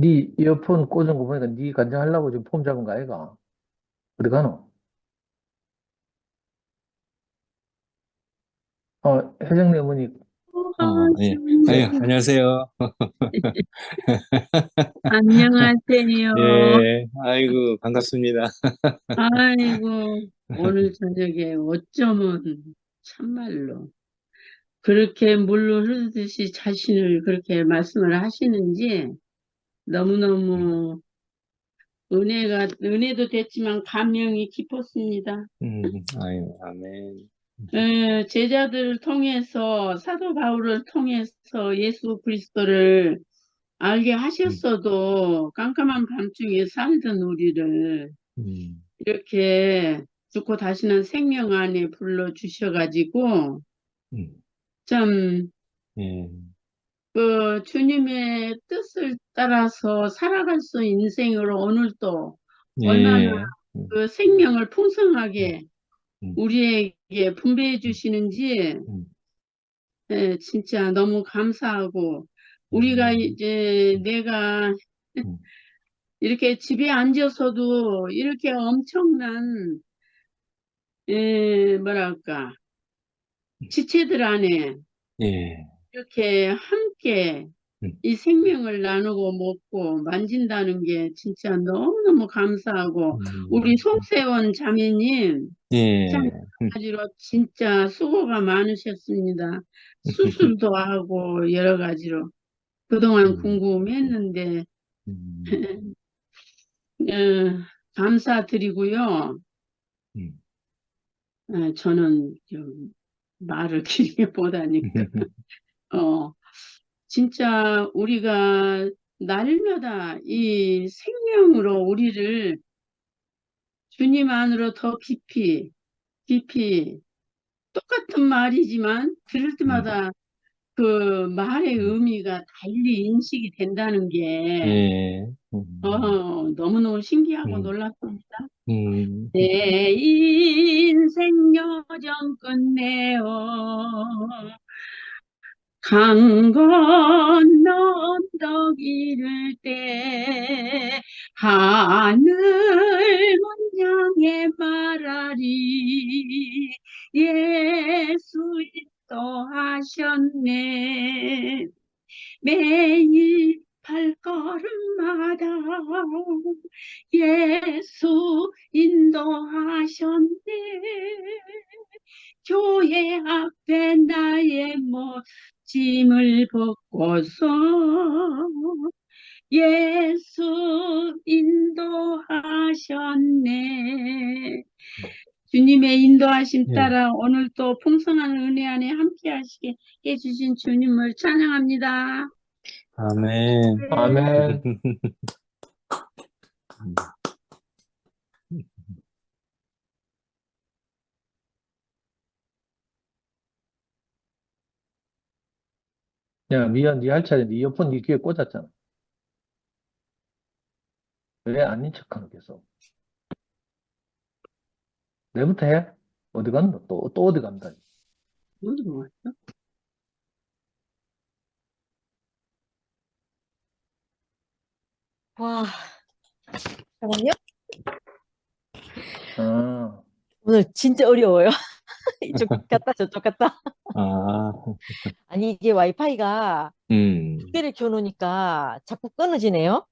네 이어폰 꽂은 거 보니까 네 간장하려고 지금 폼 잡은 거 아이가? 어디 가노? 회장님 어머니, 예. 아유, 하시는 안녕하세요. 안녕하세요. 예, 아이고, 반갑습니다. 아이고, 오늘 저녁에 어쩌면 참말로 그렇게 물로 흐르듯이 자신을 그렇게 말씀을 하시는지 너무너무 은혜도 됐지만 감명이 깊었습니다. 아유, 아멘. 제자들을 통해서, 사도 바울을 통해서 예수 그리스도를 알게 음, 하셨어도 깜깜한 밤중에 살던 우리를 음, 이렇게 죽고 다시는 생명 안에 불러주셔가지고, 음, 참, 예, 주님의 뜻을 따라서 살아갈 수 있는 인생으로 오늘도 얼마나 예, 그 생명을 음, 풍성하게 음, 우리에게 분배해 음, 주시는지, 음, 진짜 너무 감사하고, 우리가 음, 이제 내가 음, 이렇게 집에 앉아서도 이렇게 엄청난, 뭐랄까, 지체들 안에 예, 이렇게 함께 음, 이 생명을 나누고 먹고 만진다는 게 진짜 너무너무 감사하고, 우리 음, 송세원 자매님, 참, 예, 가지로 진짜 수고가 많으셨습니다. 수술도 하고 여러 가지로 그동안 음, 궁금했는데, 음, 감사드리고요. 음, 저는 좀 말을 길게 못하니까. 어, 진짜 우리가 날마다 이 생명으로 우리를 주님 안으로 더 깊이 똑같은 말이지만 들을 음, 때마다 그 말의 음, 의미가 달리 인식이 된다는 게 예, 너무너무 신기하고 음, 놀랍습니다. 음, 내 인생 여정 끝내어 강 건너 언덕 이를 때 하늘문 향해 말하리 예수 인도하셨네 매일 발걸음마다 예수 인도하셨네 교회 앞에 나의 짐을 벗고서 예수 인도하셨네. 주님의 인도하심 예, 따라 오늘 또 풍성한 은혜 안에 함께 하시게 해주신 주님을 찬양합니다. 아멘. 아멘. 야, 미안, 네 할 차례. 네 이어폰 네 귀에 꽂았잖아. 왜 아닌 척하는 계속? 내부터 해? 어디 간다? 또 어디 간다? 오늘 뭐 와, 잠깐만요. 아, 오늘 진짜 어려워요. 이쪽 갔다 저쪽 갔다. 아, 아니 이게 와이파이가 두 음, 개를 켜놓으니까 자꾸 끊어지네요.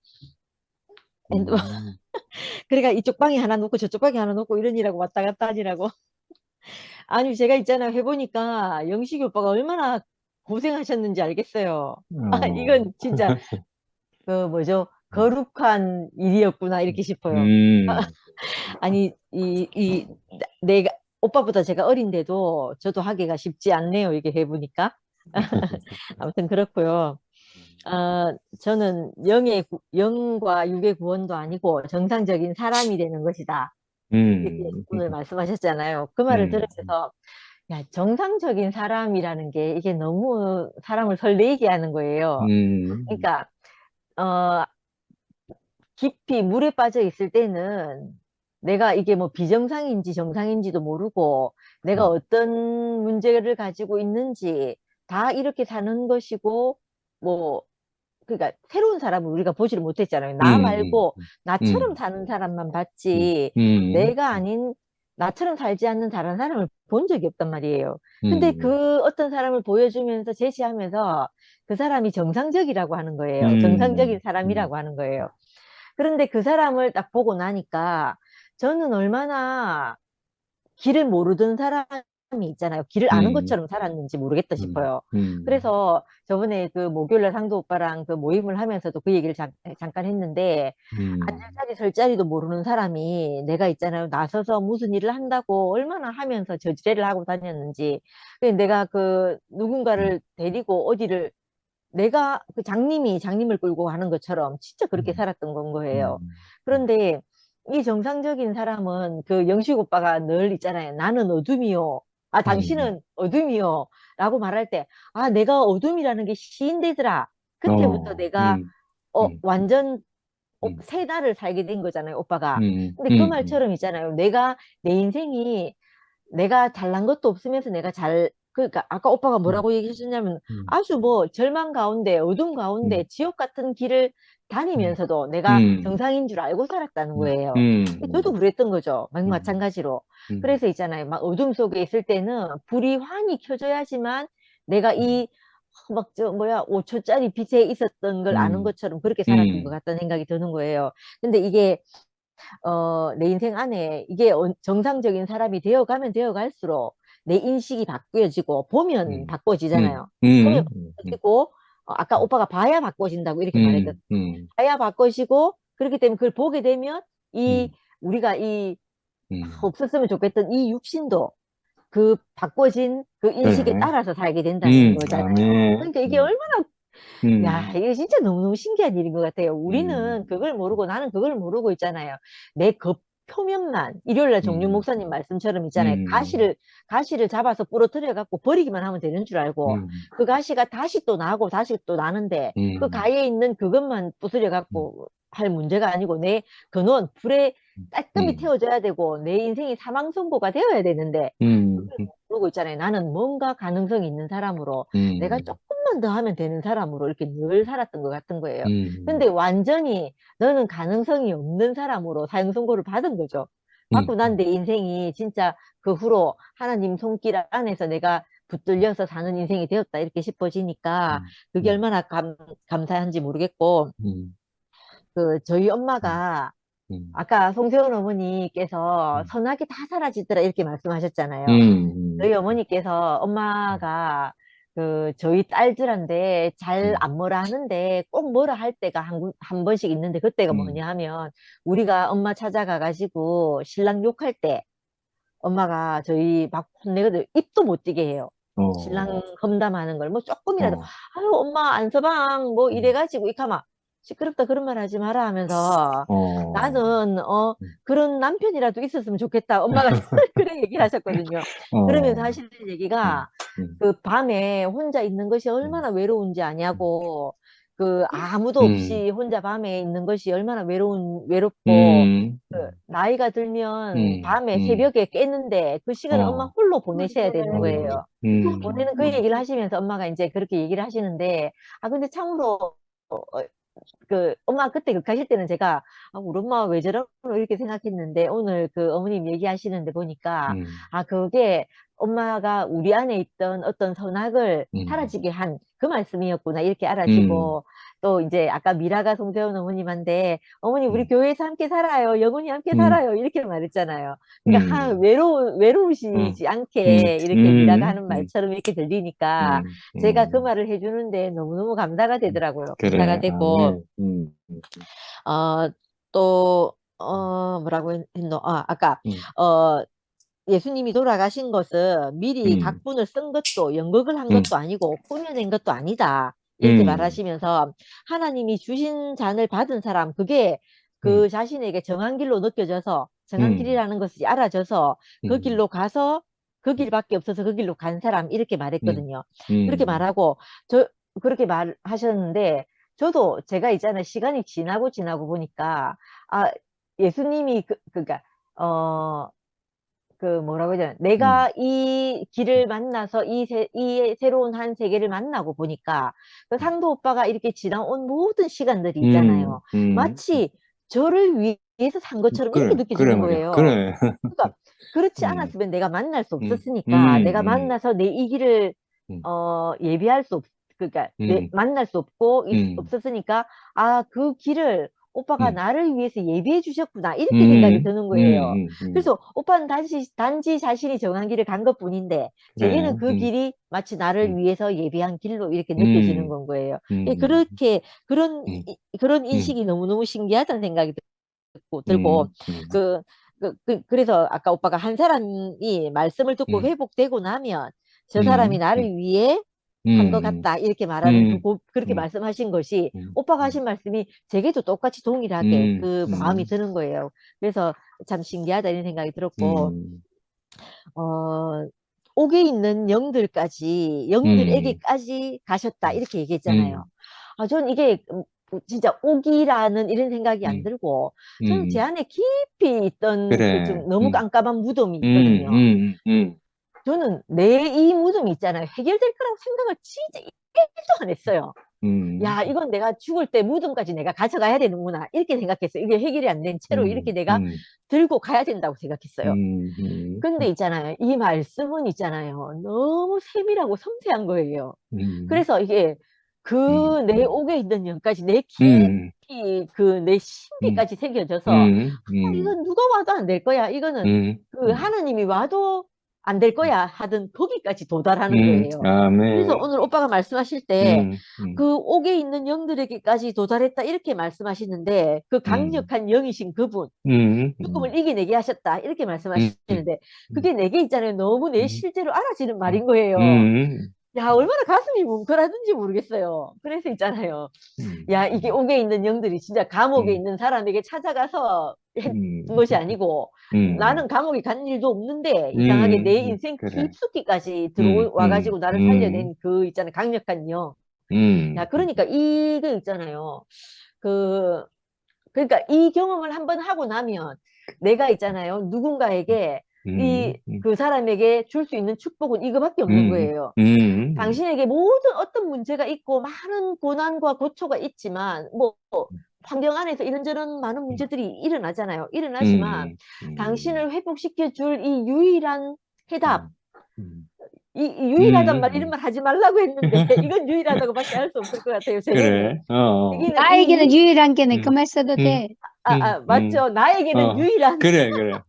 음, 그러니까 이쪽 방에 하나 놓고 저쪽 방에 하나 놓고 이러니라고 왔다 갔다 하니라고. 아니 제가 있잖아요. 해보니까 영식이 오빠가 얼마나 고생하셨는지 알겠어요. 아 어, 이건 진짜 그 뭐죠? 거룩한 일이었구나 이렇게 싶어요. 음, 아니 이 내가 오빠보다 제가 어린데도 저도 하기가 쉽지 않네요. 이게 해보니까. 아무튼 그렇고요. 저는 영과 육의 구원도 아니고 정상적인 사람이 되는 것이다. 이렇게 음, 오늘 말씀하셨잖아요. 그 말을 음, 들으면서, 야, 정상적인 사람이라는 게 이게 너무 사람을 설레게 하는 거예요. 음, 그러니까, 어, 깊이 물에 빠져 있을 때는 내가 이게 뭐 비정상인지 정상인지도 모르고 내가 어떤 문제를 가지고 있는지 다 이렇게 사는 것이고, 뭐 그러니까 새로운 사람을 우리가 보지를 못했잖아요. 나 말고 나처럼 음, 사는 사람만 음, 봤지, 내가 아닌 나처럼 살지 않는 다른 사람을 본 적이 없단 말이에요. 근데 음, 그 어떤 사람을 보여주면서 제시하면서 그 사람이 정상적이라고 하는 거예요. 정상적인 음, 사람이라고 하는 거예요. 그런데 그 사람을 딱 보고 나니까 저는 얼마나 길을 모르던 사람이 있잖아요. 길을 아는 음, 것처럼 살았는지 모르겠다 음, 싶어요. 음, 그래서 저번에 그 목요일날 상도 오빠랑 그 모임을 하면서도 그 얘기를 잠깐 했는데, 음, 앉을자리 설자리도 모르는 사람이 내가 있잖아요. 나서서 무슨 일을 한다고 얼마나 하면서 저지레를 하고 다녔는지. 그래서 내가 그 음, 누군가를 데리고 어디를, 내가 그 장님을 끌고 가는 것처럼 진짜 그렇게 음, 살았던 건 거예요. 음, 그런데 이 정상적인 사람은 그 영식 오빠가 늘 있잖아요. 나는 어둠이요. 아, 음, 당신은 어둠이요. 라고 말할 때, 아, 내가 어둠이라는 게 시인되더라. 그때부터 어, 내가 음, 완전 음, 세 달을 살게 된 거잖아요, 오빠가. 음, 근데 그 음, 말처럼 있잖아요. 내 인생이 내가 잘난 것도 없으면서 그러니까 아까 오빠가 음, 뭐라고 얘기하셨냐면 음, 아주 뭐 절망 가운데, 어둠 가운데, 음, 지옥 같은 길을 음, 다니면서도 내가 음, 정상인 줄 알고 살았다는 음, 거예요. 저도 음, 그랬던 거죠. 음, 마찬가지로. 음, 그래서 있잖아요. 막 어둠 속에 있을 때는 불이 환히 켜져야지만 내가 막 뭐야 5초짜리 빛에 있었던 걸 아는 음, 것처럼 그렇게 살았던 것 음, 같다는 생각이 드는 거예요. 근데 이게 내 인생 안에 이게 정상적인 사람이 되어가면 되어갈수록 내 인식이 바뀌어지고 보면 음, 음, 바꿔지잖아요. 보면 음, 바꿔지고 아까 오빠가 봐야 바꿔진다고 이렇게 말했거든. 음, 봐야 바꿔지고 그렇기 때문에 그걸 보게 되면 이 음, 우리가 이 음, 없었으면 좋겠던 이 육신도 그 바꿔진 그 인식에 그래. 따라서 살게 된다는 거잖아요. 아멘. 그러니까 이게 얼마나 야, 음, 이게 진짜 너무너무 신기한 일인 것 같아요. 음, 우리는 그걸 모르고 나는 그걸 모르고 있잖아요. 내 겉 표면만 일요일날 정유 음, 목사님 말씀처럼 있잖아요. 음, 가시를 잡아서 부러뜨려 갖고 버리기만 하면 되는 줄 알고 음, 그 가시가 다시 또 나고 다시 또 나는데 그 음, 가에 있는 그것만 부스려 음, 갖고 할 문제가 아니고 내 근원 불에 깔끔히 음, 태워져야 되고 내 인생이 사망 선고가 되어야 되는데 음, 그러고 있잖아요. 나는 뭔가 가능성이 있는 사람으로 내가 음, 조금만 더 하면 되는 사람으로 이렇게 늘 살았던 것 같은 거예요. 근데 음, 완전히 너는 가능성이 없는 사람으로 사형 선고를 받은 거죠. 받고 난 내 인생이 진짜 그 후로 하나님 손길 안에서 내가 붙들려서 사는 인생이 되었다 이렇게 싶어지니까 그게 음, 얼마나 감사한지 모르겠고 음, 그 저희 음, 엄마가 음, 아까 송세훈 어머니께서 음, 선하게 다 사라지더라 이렇게 말씀하셨잖아요. 음, 저희 어머니께서 엄마가 그 저희 딸들한테 잘 음, 안 뭐라 하는데 꼭 뭐라 할 때가 한 번씩 있는데 그때가 음, 뭐냐 하면 우리가 엄마 찾아가 가지고 신랑 욕할 때 엄마가 저희 막 혼내거든. 입도 못 띄게 해요. 어, 신랑 험담하는 걸 뭐 조금이라도 어, 아유 엄마 안서방 뭐 음, 이래가지고 이카마 시끄럽다 그런 말 하지 마라 하면서 어, 나는 그런 남편이라도 있었으면 좋겠다 엄마가 그런 얘기를 하셨거든요. 그러면서 어, 하시는 얘기가 음, 그 밤에 혼자 있는 것이 음, 얼마나 외로운지 음, 아냐고 그 아무도 음, 없이 혼자 밤에 있는 것이 얼마나 외롭고 음, 그 나이가 들면 음, 밤에 음, 새벽에 깨는데 그 시간을 엄마 어, 홀로 보내셔야 되는 거예요. 보내는 그 음, 얘기를 하시면서 엄마가 이제 그렇게 얘기를 하시는데 아 근데 참으로 그 엄마 그때 극하실 때는 제가 아, 우리 엄마 왜 저러노 이렇게 생각했는데 오늘 그 어머님 얘기하시는데 보니까 음, 아 그게 엄마가 우리 안에 있던 어떤 선악을 음, 사라지게 한 그 말씀이었구나 이렇게 음, 알아지고 또 이제 아까 미라가 송재원 어머님한테 어머니 우리 음, 교회에서 함께 살아요 영원히 함께 음, 살아요 이렇게 말했잖아요. 그러니까 음, 음, 외로우시지 음, 않게 이렇게 미라가 음, 하는 말처럼 이렇게 들리니까 제가 그 음. 말을 해주는데 너무너무 감사가 되더라고요. 감사가 그래, 되고 아멘. 어, 또, 뭐라고 했노? 아까, 음, 어, 예수님이 돌아가신 것은 미리 음, 각본을 쓴 것도 연극을 한 음, 것도 아니고 꾸며낸 것도 아니다. 이렇게 음, 말하시면서 하나님이 주신 잔을 받은 사람, 그게 음, 그 자신에게 정한 길로 느껴져서 정한 음, 길이라는 것이 알아져서 그 음, 길로 가서 그 길밖에 없어서 그 길로 간 사람, 이렇게 음, 말했거든요. 그렇게 음, 말하고, 그렇게 말하셨는데, 저도 제가 있잖아요. 시간이 지나고 보니까, 아, 예수님이 그러니까, 어, 그 뭐라고 해야 되나, 내가 이 길을 만나서 이 새로운 한 세계를 만나고 보니까 그 상도 오빠가 이렇게 지나온 모든 시간들이 있잖아요. 마치 저를 위해서 산 것처럼 이렇게 그래, 그래 느껴지는 말이야. 거예요. 그래. 그러니까 그렇지 음, 않았으면 내가 만날 수 음, 없었으니까, 내가 만나서 내 이 길을 음, 예비할 수 그러니까 음, 만날 수 없고 음, 없었으니까, 아, 그 길을 오빠가 음, 나를 위해서 예비해 주셨구나, 이렇게 생각이 음, 드는 거예요. 음. 그래서 오빠는 단지 자신이 정한 길을 간 것뿐인데, 그래. 제게는 그 길이 마치 나를 음, 위해서 예비한 길로 이렇게 느껴지는 음, 건 거예요. 예, 음, 그렇게 음, 그런 음, 인식이 너무너무 신기하다는 생각이 들고, 음, 그, 그래서 아까 오빠가 한 사람이 말씀을 듣고 음, 회복되고 나면 저 사람이 음, 나를 위해 한 것 음, 같다, 이렇게 말하는 음, 그렇게 음, 말씀하신 것이, 음, 오빠가 하신 말씀이 제게도 똑같이 동일하게 음, 그 마음이 음, 드는 거예요. 그래서 참 신기하다 이런 생각이 들었고, 음, 어, 옥에 있는 음, 영들에게까지 가셨다, 이렇게 얘기했잖아요. 음, 아, 전 이게 진짜 옥이라는 이런 생각이 안 음, 들고, 저는 제 음. 안에 깊이 있던 그 그래. 좀 너무 깜깜한 무덤이 음, 있거든요. 음, 음, 저는 내 이 무덤이 있잖아요. 해결될 거라고 생각을 진짜 1도 안 했어요. 음, 야, 이건 내가 죽을 때 무덤까지 내가 가져가야 되는구나, 이렇게 생각했어요. 이게 해결이 안 된 채로 이렇게 내가 음, 들고 가야 된다고 생각했어요. 음, 근데 있잖아요, 이 말씀은 있잖아요, 너무 세밀하고 섬세한 거예요. 음, 그래서 이게 음, 그 내 옥에 있는 영까지, 내 음, 깊이 그 내 음, 신비까지 새겨져서, 음, 이건 누가 와도 안 될 거야, 이거는 그 하나님이 와도 안 될 거야 하던 거기까지 도달하는 거예요. 그래서 아멘. 오늘 오빠가 말씀하실 때 음, 음, 그 옥에 있는 영들에게까지 도달했다, 이렇게 말씀하시는데, 그 음, 강력한 영이신 그분, 음, 죽음을 이겨내게 하셨다, 이렇게 음, 말씀하시는데, 음, 그게 내게 있잖아요, 너무 내 음, 실제로 알아지는 음, 말인 거예요. 음, 야, 얼마나 가슴이 뭉클하든지 모르겠어요. 그래서 있잖아요, 야, 이게 옥에 있는 영들이 진짜 감옥에 음, 있는 사람에게 찾아가서 했던 음, 것이 아니고, 나는 감옥에 간 일도 없는데 이상하게 내 인생 그래. 깊숙이까지 음, 음, 들어와가지고 나를 음, 살려낸 그 있잖아요, 강력한 영. 야, 음, 그러니까 이거 있잖아요, 그 그러니까 이 경험을 한번 하고 나면 내가 있잖아요, 누군가에게 음, 그 사람에게 줄 수 있는 축복은 이거밖에 없는 음, 거예요. 음, 당신에게 모든 어떤 문제가 있고 많은 고난과 고초가 있지만, 뭐 환경 안에서 이런저런 많은 문제들이 일어나잖아요. 일어나지만 음, 당신을 음, 회복시켜 줄 이 유일한 해답, 음, 음, 이 유일하단 말, 이런 음, 말 하지 말라고 했는데 이건 유일하다고밖에 할 수 없을 것 같아요, 제게는. 그래, 어, 제게는 나에게는 유일한 게 내 그 음, 말 써도 음, 돼. 맞죠. 나에게는 유일한, 그래, 그래,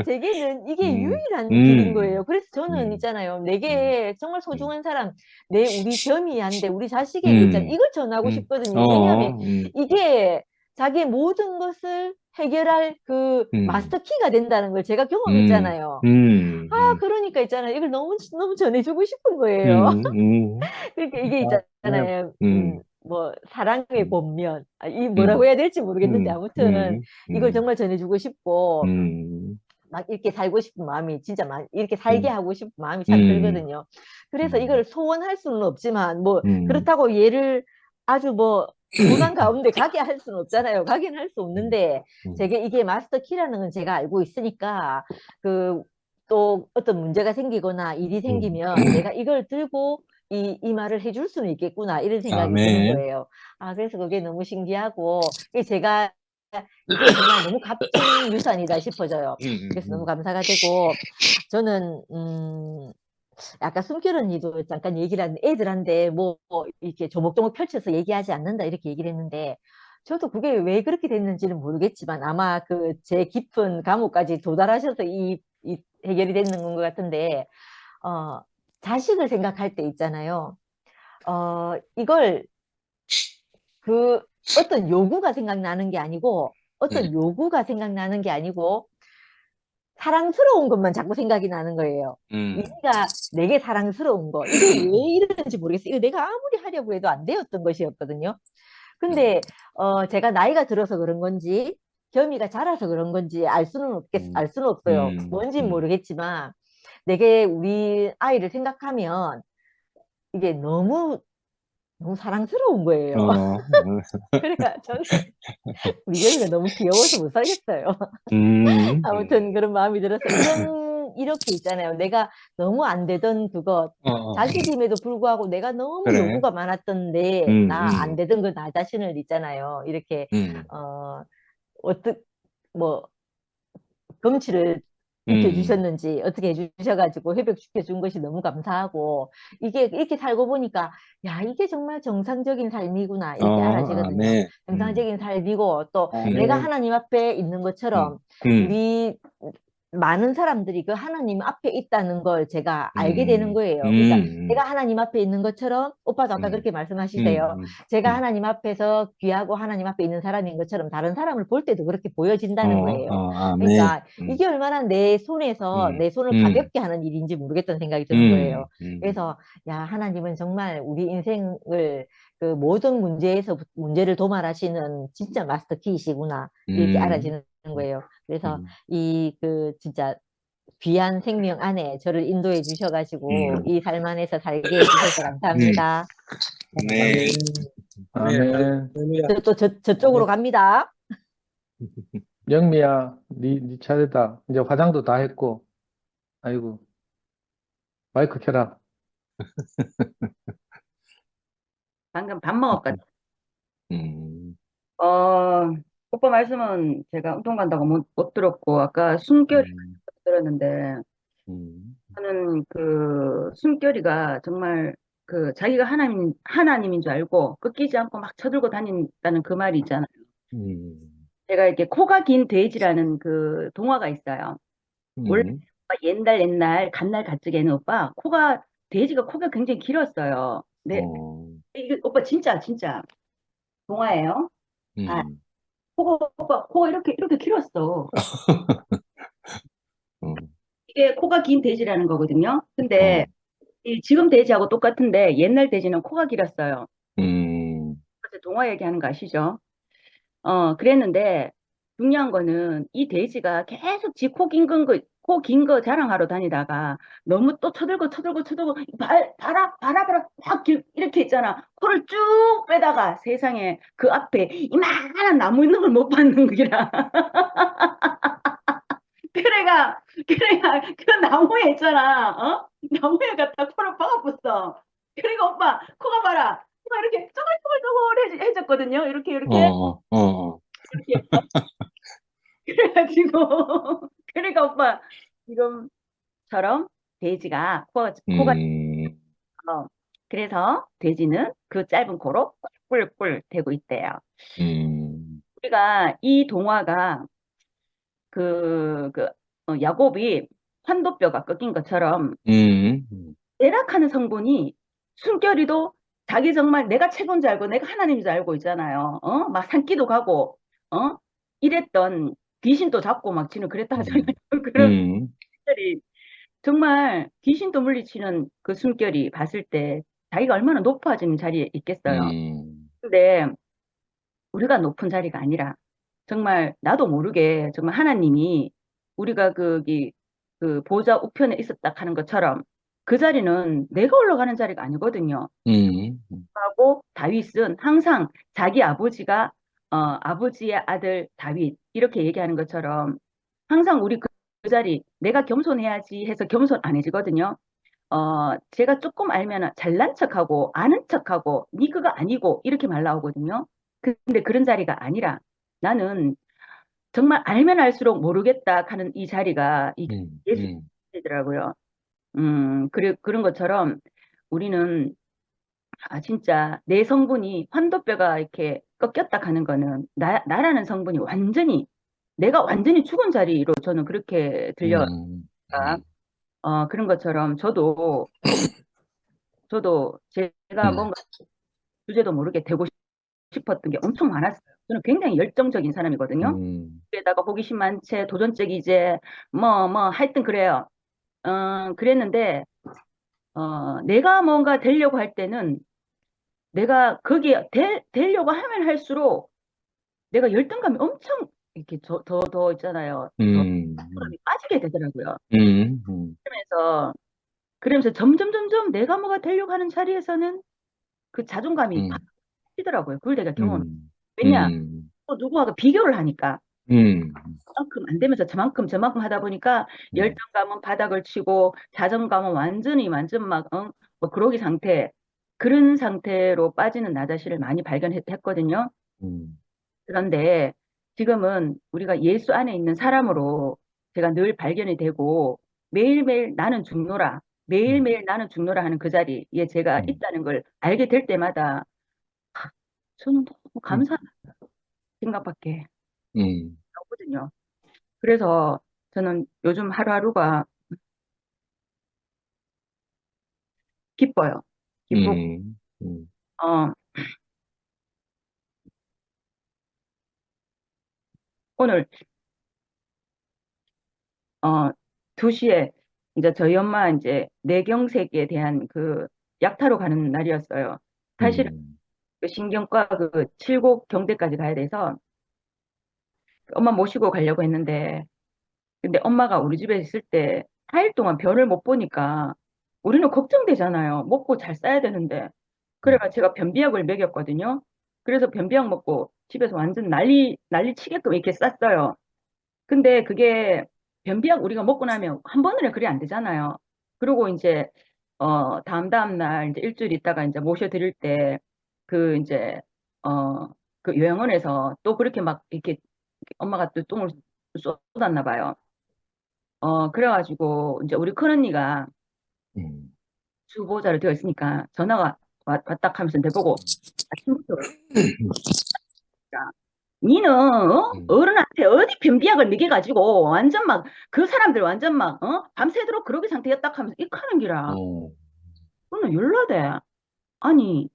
제게는 이게 음, 유일한 길인 음, 거예요. 그래서 저는 음, 있잖아요, 음, 내게 정말 음, 소중한 사람, 우리 겸이한데 우리 자식에게 있잖아요, 음, 이걸 전하고 싶거든요. 왜냐하면 어, 이게 자기의 모든 것을 해결할 그 음, 마스터 키가 된다는 걸 제가 음, 경험했잖아요. 음, 아, 음, 그러니까 있잖아요, 이걸 너무 너무 전해주고 싶은 거예요. 음, 그러니까 이게 아, 네. 있잖아요, 음, 뭐 사랑의 음, 본면, 이 뭐라고 음, 해야 될지 모르겠는데, 음, 아무튼 음, 이걸 음, 정말 전해주고 싶고, 음, 막 이렇게 살고 싶은 마음이 진짜 이렇게 살게 음, 하고 싶은 마음이 참 음, 들거든요. 그래서 음, 이걸 소원할 수는 없지만, 뭐 음, 그렇다고 얘를 아주 뭐 고난 가운데 가게 할 수는 없잖아요. 가게는 할 수 없는데, 음, 제게 이게 마스터 키라는 건 제가 알고 있으니까, 그 또 어떤 문제가 생기거나 일이 음. 생기면 내가 이걸 들고 이 말을 해줄 수는 있겠구나, 이런 생각이 드는 아멘. 거예요. 아, 그래서 그게 너무 신기하고, 제가 이게 정말 너무 값진 유산이다 싶어져요. 그래서 너무 음, 감사가 되고, 저는 아까 숨결 언니도 잠깐 얘기를 했는데, 애들한테 뭐 이렇게 조목조목 펼쳐서 얘기하지 않는다, 이렇게 얘기를 했는데, 저도 그게 왜 그렇게 됐는지는 모르겠지만, 아마 그 제 깊은 감옥까지 도달하셔서 이 해결이 되는 것 같은데, 어, 자식을 생각할 때 있잖아요, 이걸 그 어떤 요구가 생각나는 게 아니고, 사랑스러운 것만 자꾸 생각이 나는 거예요. 음, 얘가 내게 사랑스러운 거. 이게 왜 이러는지 모르겠어요. 이거 내가 아무리 하려고 해도 안 되었던 것이었거든요. 근데, 제가 나이가 들어서 그런 건지, 겸이가 자라서 그런 건지 알 수는 없어요. 뭔진 음, 모르겠지만, 내게 우리 아이를 생각하면, 이게 너무 너무 사랑스러운 거예요. 어, 그러니까 저는 미경이가 너무 귀여워서 못 살겠어요. 아무튼 그런 마음이 들어서 이렇게 있잖아요. 내가 너무 안 되던 그것, 자기 집에도 불구하고 내가 너무 그래. 요구가 많았던데, 나 안 되던 그 나 자신을 있잖아요. 이렇게, 어떻, 뭐, 검치를 지켜주셨는지, 어떻게 해주셔가지고 회복시켜준 것이 너무 감사하고, 이게 이렇게 살고 보니까, 야, 이게 정말 정상적인 삶이구나, 이렇게 알아지거든요. 아멘. 정상적인 삶이고, 또 내가 아멘. 하나님 앞에 있는 것처럼, 우리 많은 사람들이 그 하나님 앞에 있다는 걸 제가 알게 되는 거예요. 그러니까 내가 하나님 앞에 있는 것처럼, 오빠도 아까 그렇게 말씀하시세요. 제가 하나님 앞에서 귀하고 하나님 앞에 있는 사람인 것처럼 다른 사람을 볼 때도 그렇게 보여진다는 거예요. 아멘. 그러니까 이게 얼마나 내 손에서 내 손을 가볍게 하는 일인지 모르겠다는 생각이 드는 거예요. 그래서 야, 하나님은 정말 우리 인생을 그 모든 문제를 도말하시는 진짜 마스터 키이시구나, 이렇게 알아지는 거예요. 그래서 진짜 귀한 생명 안에 저를 인도해 주셔가지고 이 삶 안에서 살게 해주셔서 감사합니다. 아멘. 아멘. 저쪽으로 갑니다. 영미야, 네 차례다. 이제 화장도 다 했고. 아이고, 마이크 켜라. 방금 밥 먹었거든. 음, 오빠 말씀은 제가 운동 간다고 못 들었고, 아까 숨결이 들었는데, 저는 그 숨결이가 정말 그 자기가 하나님인 줄 알고 끊기지 않고 막 쳐들고 다닌다는 그 말이 있잖아요. 제가 이렇게 코가 긴 돼지라는 그 동화가 있어요. 원래 옛날 갓날 가축에는 오빠 돼지가 코가 굉장히 길었어요. 네, 이게 오빠 진짜 동화예요. 아, 오빠 코가 이렇게 길었어. 이게 코가 긴 돼지라는 거거든요. 근데 지금 돼지하고 똑같은데 옛날 돼지는 코가 길었어요. 그래서 동화 얘기하는 거 아시죠? 그랬는데 중요한 거는 이 돼지가 계속 지 코 긴 거 자랑하러 다니다가 너무 또 쳐들고 봐라 이렇게 있잖아. 코를 쭉 빼다가 세상에 그 앞에 이만한 나무 있는 걸 못 봤는 거기라. 그래가 그 나무에 있잖아. 나무에 갖다 코를 박아붙어. 그러니까 오빠 코가 봐라. 코가 이렇게 쪼글쪼글쪼글해졌거든요. 이렇게 이렇게 그래가지고 그러니까 오빠 지금처럼 돼지가 코가 그래서 돼지는 그 짧은 코로 꿀꿀 대고 있대요. 우리가 이 동화가 야곱이 환도뼈가 꺾인 것처럼 내락하는 성분이 숨결이도 자기 정말 내가 최고인 줄 알고 내가 하나님인 줄 알고 있잖아요. 막 산기도 가고 이랬던 귀신도 잡고 막 지는 그랬다 하잖아요. 그런 숨결이 정말 귀신도 물리치는 그 숨결이 봤을 때 자기가 얼마나 높아지는 자리에 있겠어요. 근데 우리가 높은 자리가 아니라 정말 나도 모르게 정말 하나님이 우리가 그 보좌 우편에 있었다 하는 것처럼 그 자리는 내가 올라가는 자리가 아니거든요. 하고 다윗은 항상 자기 아버지가 아버지의 아들 다윗 이렇게 얘기하는 것처럼 항상 우리 그 자리 내가 겸손해야지 해서 겸손 안 해지거든요. 제가 조금 알면 잘난 척하고 아는 척하고 니 그거 아니고 이렇게 말 나오거든요. 근데 그런 자리가 아니라 나는 정말 알면 알수록 모르겠다 하는 이 자리가 이 예수이더라고요. 그런 것처럼 우리는 진짜 내 성분이 환도뼈가 이렇게 꺾였다 하는 거는 나라는 성분이 내가 완전히 죽은 자리로 저는 그렇게 들려요. 그런 것처럼 저도 제가 뭔가 주제도 모르게 되고 싶었던 게 엄청 많았어요. 저는 굉장히 열정적인 사람이거든요. 게다가 호기심 많지, 도전적이지, 하여튼 그래요. 그랬는데, 내가 뭔가 되려고 할 때는 내가 거기에 되려고 하면 할수록 내가 열등감이 엄청 이렇게 더 있잖아요. 열등감이 빠지게 되더라고요. 그러면서 점점 내가 뭐가 되려고 하는 자리에서는 그 자존감이 팍 음, 치더라고요. 그걸 내가 경험. 음, 왜냐? 음, 또 누구하고 비교를 하니까. 음, 저만큼 안 되면서 저만큼 하다 보니까 음, 열정감은 바닥을 치고 자존감은 완전 막, 뭐 그러기 상태. 그런 상태로 빠지는 나 자신을 많이 발견했거든요. 음, 그런데 지금은 우리가 예수 안에 있는 사람으로 제가 늘 발견이 되고 매일매일 나는 죽노라, 음, 매일매일 나는 죽노라 하는 그 자리에 제가 음, 있다는 걸 알게 될 때마다 저는 너무 음, 감사한 생각밖에 음, 없거든요. 그래서 저는 요즘 하루하루가 기뻐요. 기쁘고, 음, 어, 오늘, 2시에 이제 저희 엄마 이제 뇌경색에 대한 그 약타로 가는 날이었어요. 사실은 음, 그 신경과 그 칠곡 경대까지 가야 돼서 엄마 모시고 가려고 했는데, 근데 엄마가 우리 집에 있을 때 4일 동안 변을 못 보니까 우리는 걱정되잖아요. 먹고 잘 싸야 되는데. 그래가 제가 변비약을 먹였거든요. 그래서 변비약 먹고 집에서 완전 난리 치게끔 이렇게 쌌어요. 근데 그게 변비약 우리가 먹고 나면 한 번에 그래 안 되잖아요. 그리고 이제 다음 날 이제 일주일 있다가 이제 모셔드릴 때 그 이제 어 그 요양원에서 또 그렇게 막 이렇게 엄마가 또 똥을 쏟았나 봐요. 그래가지고 이제 우리 큰언니가 음, 주보자로 되어 있으니까 전화가 왔다 하면서 내보고 아침부터 니는 음, 어른한테 어디 변비약을 먹여가지고 완전 막 그 사람들 완전 막 밤새도록 그러기 상태였다 하면서 이카는 기라. 어, 그러면 열나대. 아니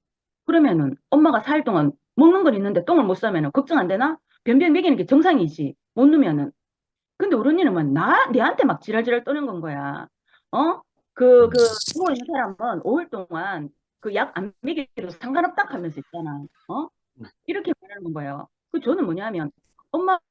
그러면은 엄마가 4일 동안 먹는 건 있는데 똥을 못 싸면은 걱정 안 되나? 변비약 먹이는 게 정상이지 못 넣으면은. 근데 우리 언니는 막 내한테 막 지랄지랄 떠는 건 거야. 어? 음, 누워 있는 사람은 5일 동안 그 약 안 먹여도 상관없다 하면서 있잖아. 이렇게 말하는 건 거예요. 그 저는 뭐냐면 엄마가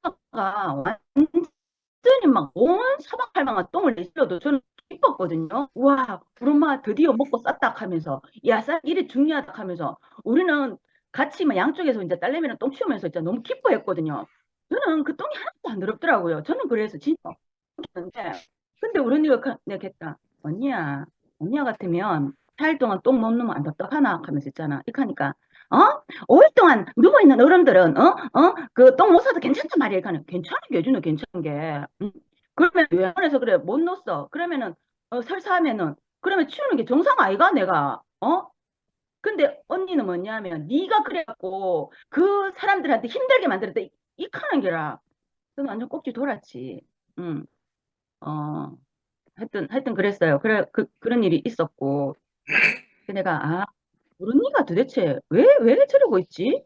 완전히 막 온 사방팔방한 똥을 내실어도 저는 기뻤거든요. 와, 우리 엄마 드디어 먹고 쌌다 하면서 야, 일이 중요하다 하면서 우리는 같이 막 양쪽에서 이제 딸내미랑 똥 치우면서 진짜 너무 기뻐했거든요. 저는 그 똥이 하나도 안 더럽더라고요. 저는 그래서 진짜 근데 우리 언니가 내가 했다. 언니야 같으면 4일 동안 똥 못 누면 안 답답하나? 하면서 있잖아. 이렇게 하니까, 5일 동안 누워있는 어른들은, 그 똥 못 싸도 괜찮단 말이야. 이렇게 하는 괜찮은 게, 요즘은 괜찮은 게. 그러면 요양원에서 그래, 못 넣었어. 그러면은, 설사하면은, 그러면 치우는 게 정상 아이가, 내가, 근데 언니는 뭐냐면, 네가 그래갖고, 그 사람들한테 힘들게 만들었다. 이 하는 게라. 저는 완전 꼭지 돌았지. 응, 어. 하여튼 그랬어요. 그런 일이 있었고. 내가, 우리 언니가 도대체 왜 저러고 있지?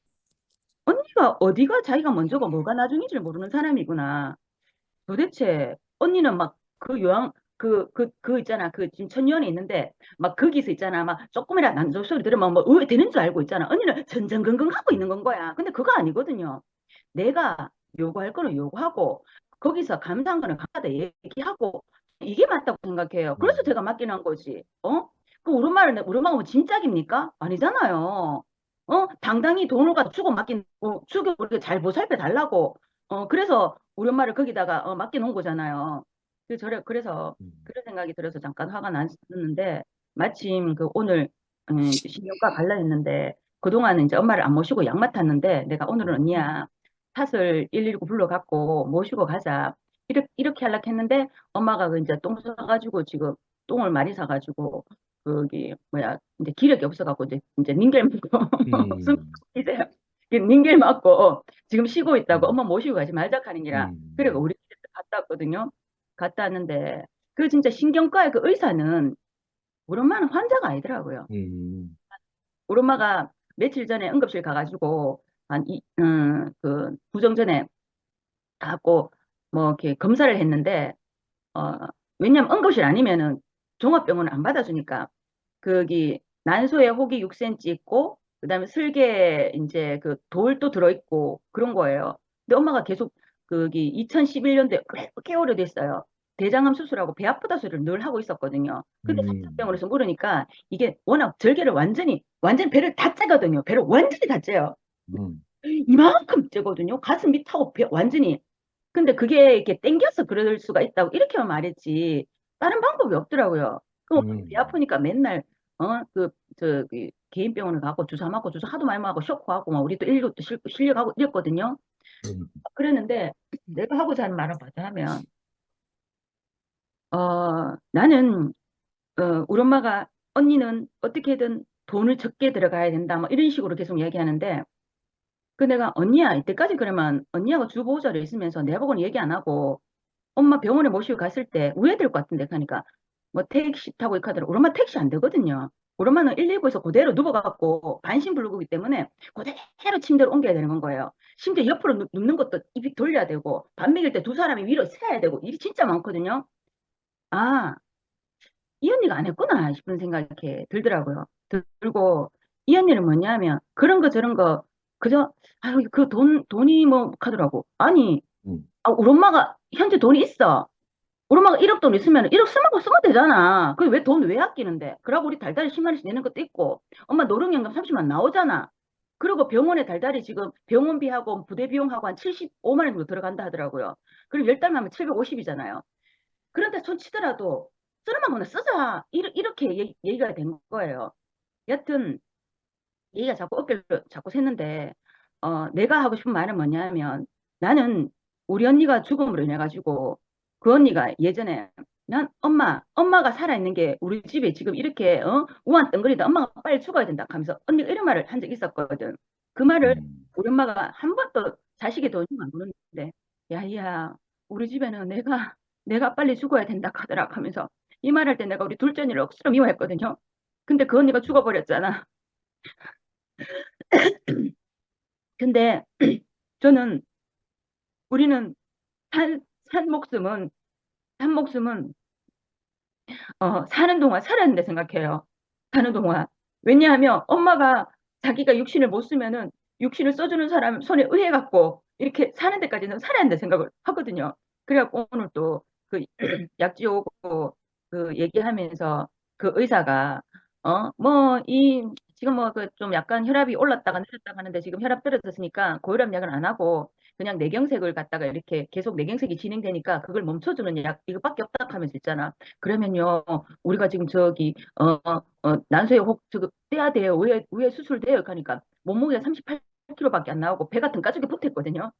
언니가 어디가 자기가 먼저고 뭐가 나중인지 모르는 사람이구나. 도대체 언니는 막 그 요양, 그 있잖아. 그 지금 천년이 있는데 막 거기서 있잖아. 막 조금이라도 난조 소리 들으면 뭐 되는 줄 알고 있잖아. 언니는 전전긍긍하고 있는 건 거야. 근데 그거 아니거든요. 내가 요구할 거는 요구하고 거기서 감사한 거는 감사하다 얘기하고 이게 맞다고 생각해요. 그래서 제가 맡기는 거지. 그 우리 말은 뭐 진짝입니까? 아니잖아요. 당당히 돈을 갖다 주고 주고 우리가 잘 보살펴 달라고. 그래서 우리 엄마를 거기다가 맡겨놓은 거잖아요. 그래서 그런 생각이 들어서 잠깐 화가 났었는데 마침 그 오늘 신경과 갈라 했는데 그동안은 이제 엄마를 안 모시고 약 맡았는데 내가 오늘은 언니야 탓을 119 불러갖고 모시고 가자. 이렇게 하려고 했는데 엄마가 그 이제 똥 싸가지고 지금 똥을 많이 사가지고 거기 뭐야 이제 기력이 없어갖고 이제 닌겔 먹고 음, 이제 닌겔 맞고 지금 쉬고 있다고 음, 엄마 모시고 가지 말자 하는기라 그래가 음, 우리 집에 갔다 왔거든요. 갔다 왔는데 그 진짜 신경과의 그 의사는 우리 엄마는 환자가 아니더라고요. 음, 우리 엄마가 며칠 전에 응급실 가가지고 그 부정 전에 가고 뭐 이렇게 검사를 했는데 어 왜냐면 응급실 아니면은 종합병원을 안 받아주니까 거기 난소에 혹이 6cm 있고 그다음에 슬개 이제 그 돌도 들어있고 그런 거예요. 근데 엄마가 계속 거기 2011년도에 꽤 오래됐어요. 대장암 수술하고 배 아프다 소리를 늘 하고 있었거든요. 근데 음. 삼천병원에서 물으니까 이게 워낙 절개를 완전히 배를 다 째거든요. 배를 완전히 다 째요. 음. 이만큼 째거든요. 가슴 밑하고 배 완전히. 근데 그게 이렇게 땡겨서 그럴 수가 있다고 이렇게만 말했지 다른 방법이 없더라고요. 그럼 배 아프니까 맨날 그 개인 병원을 가고 주사 맞고 주사 하도 많이 맞고 쇼크하고 막 우리 또 119도 실려가고 이랬거든요. 음. 그랬는데 내가 하고자 하는 말은 뭐냐 하면 나는 우리 엄마가 언니는 어떻게든 돈을 적게 들어가야 된다 뭐 이런 식으로 계속 이야기하는데 그 내가 언니야 이때까지 그러면 언니하고 주 보호자로 있으면서 내 보고는 얘기 안 하고 엄마 병원에 모시고 갔을 때 우회될 것 같은데 하니까 뭐 택시 타고 이렇게 하더라고. 우리 엄마 택시 안 되거든요. 우리 엄마는 119에서 그대로 누워갖고 반신불구기 때문에 그대로 침대로 옮겨야 되는 건 거예요. 심지어 옆으로 눕는 것도 입이 돌려야 되고 밥 먹일 때 두 사람이 위로 세야 되고 일이 진짜 많거든요. 아, 이 언니가 안 했구나 싶은 생각이 이렇게 들더라고요. 들고 이 언니는 뭐냐면 그런 거 저런 거 그저 아유 그 돈이 뭐 하더라고. 아니 음. 우리 엄마가 현재 돈이 있어. 우리 엄마가 1억 돈 있으면 1억 쓰면 되잖아. 그 왜 돈 왜 아끼는데? 그러고 우리 달달이 10만 원씩 내는 것도 있고 엄마 노령연금 30만 나오잖아. 그리고 병원에 달달이 지금 병원비하고 부대 비용하고 한 75만 원 정도 들어간다 하더라고요. 그리고 10달만 하면 750이잖아요. 그런데 손 치더라도 쓰러만 거나 쓰자. 이렇게 얘기가 된 거예요. 여튼 얘가 자꾸 어깨를 자꾸 샜는데 내가 하고 싶은 말은 뭐냐면 나는 우리 언니가 죽음으로 인해 가지고 그 언니가 예전에 난 엄마가 살아있는 게 우리 집에 지금 이렇게 우한 덩그리다 엄마가 빨리 죽어야 된다 하면서 언니가 이런 말을 한 적이 있었거든. 그 말을 우리 엄마가 한 번도 자식의 돈이 안 보는데 야야 우리 집에는 내가 빨리 죽어야 된다 하더라 하면서 이 말할 때 내가 우리 둘째 언니를 억수로 미워했거든요. 근데 그 언니가 죽어버렸잖아. 근데 저는 우리는 산, 산 목숨은 산 목숨은 사는 동안 살아야 된다 생각해요. 사는 동안. 왜냐하면 엄마가 자기가 육신을 못 쓰면은 육신을 써주는 사람 손에 의해 갖고 이렇게 사는 데까지는 살아야 된다 생각을 하거든요. 그래갖고 오늘 또 그 약지 오고 그 얘기하면서 그 의사가 뭐 이 지금 뭐 그 좀 약간 혈압이 올랐다가 내렸다가 하는데 지금 혈압 떨어졌으니까 고혈압 약은 안 하고 그냥 내경색을 갖다가 이렇게 계속 내경색이 진행되니까 그걸 멈춰주는 약 이거밖에 없다 하면서 있잖아. 그러면요 우리가 지금 저기 난소에 혹 저거 떼야 돼요. 왜 수술돼요? 하니까 몸무게가 38kg밖에 안 나오고 배가 등가죽에 붙어있거든요.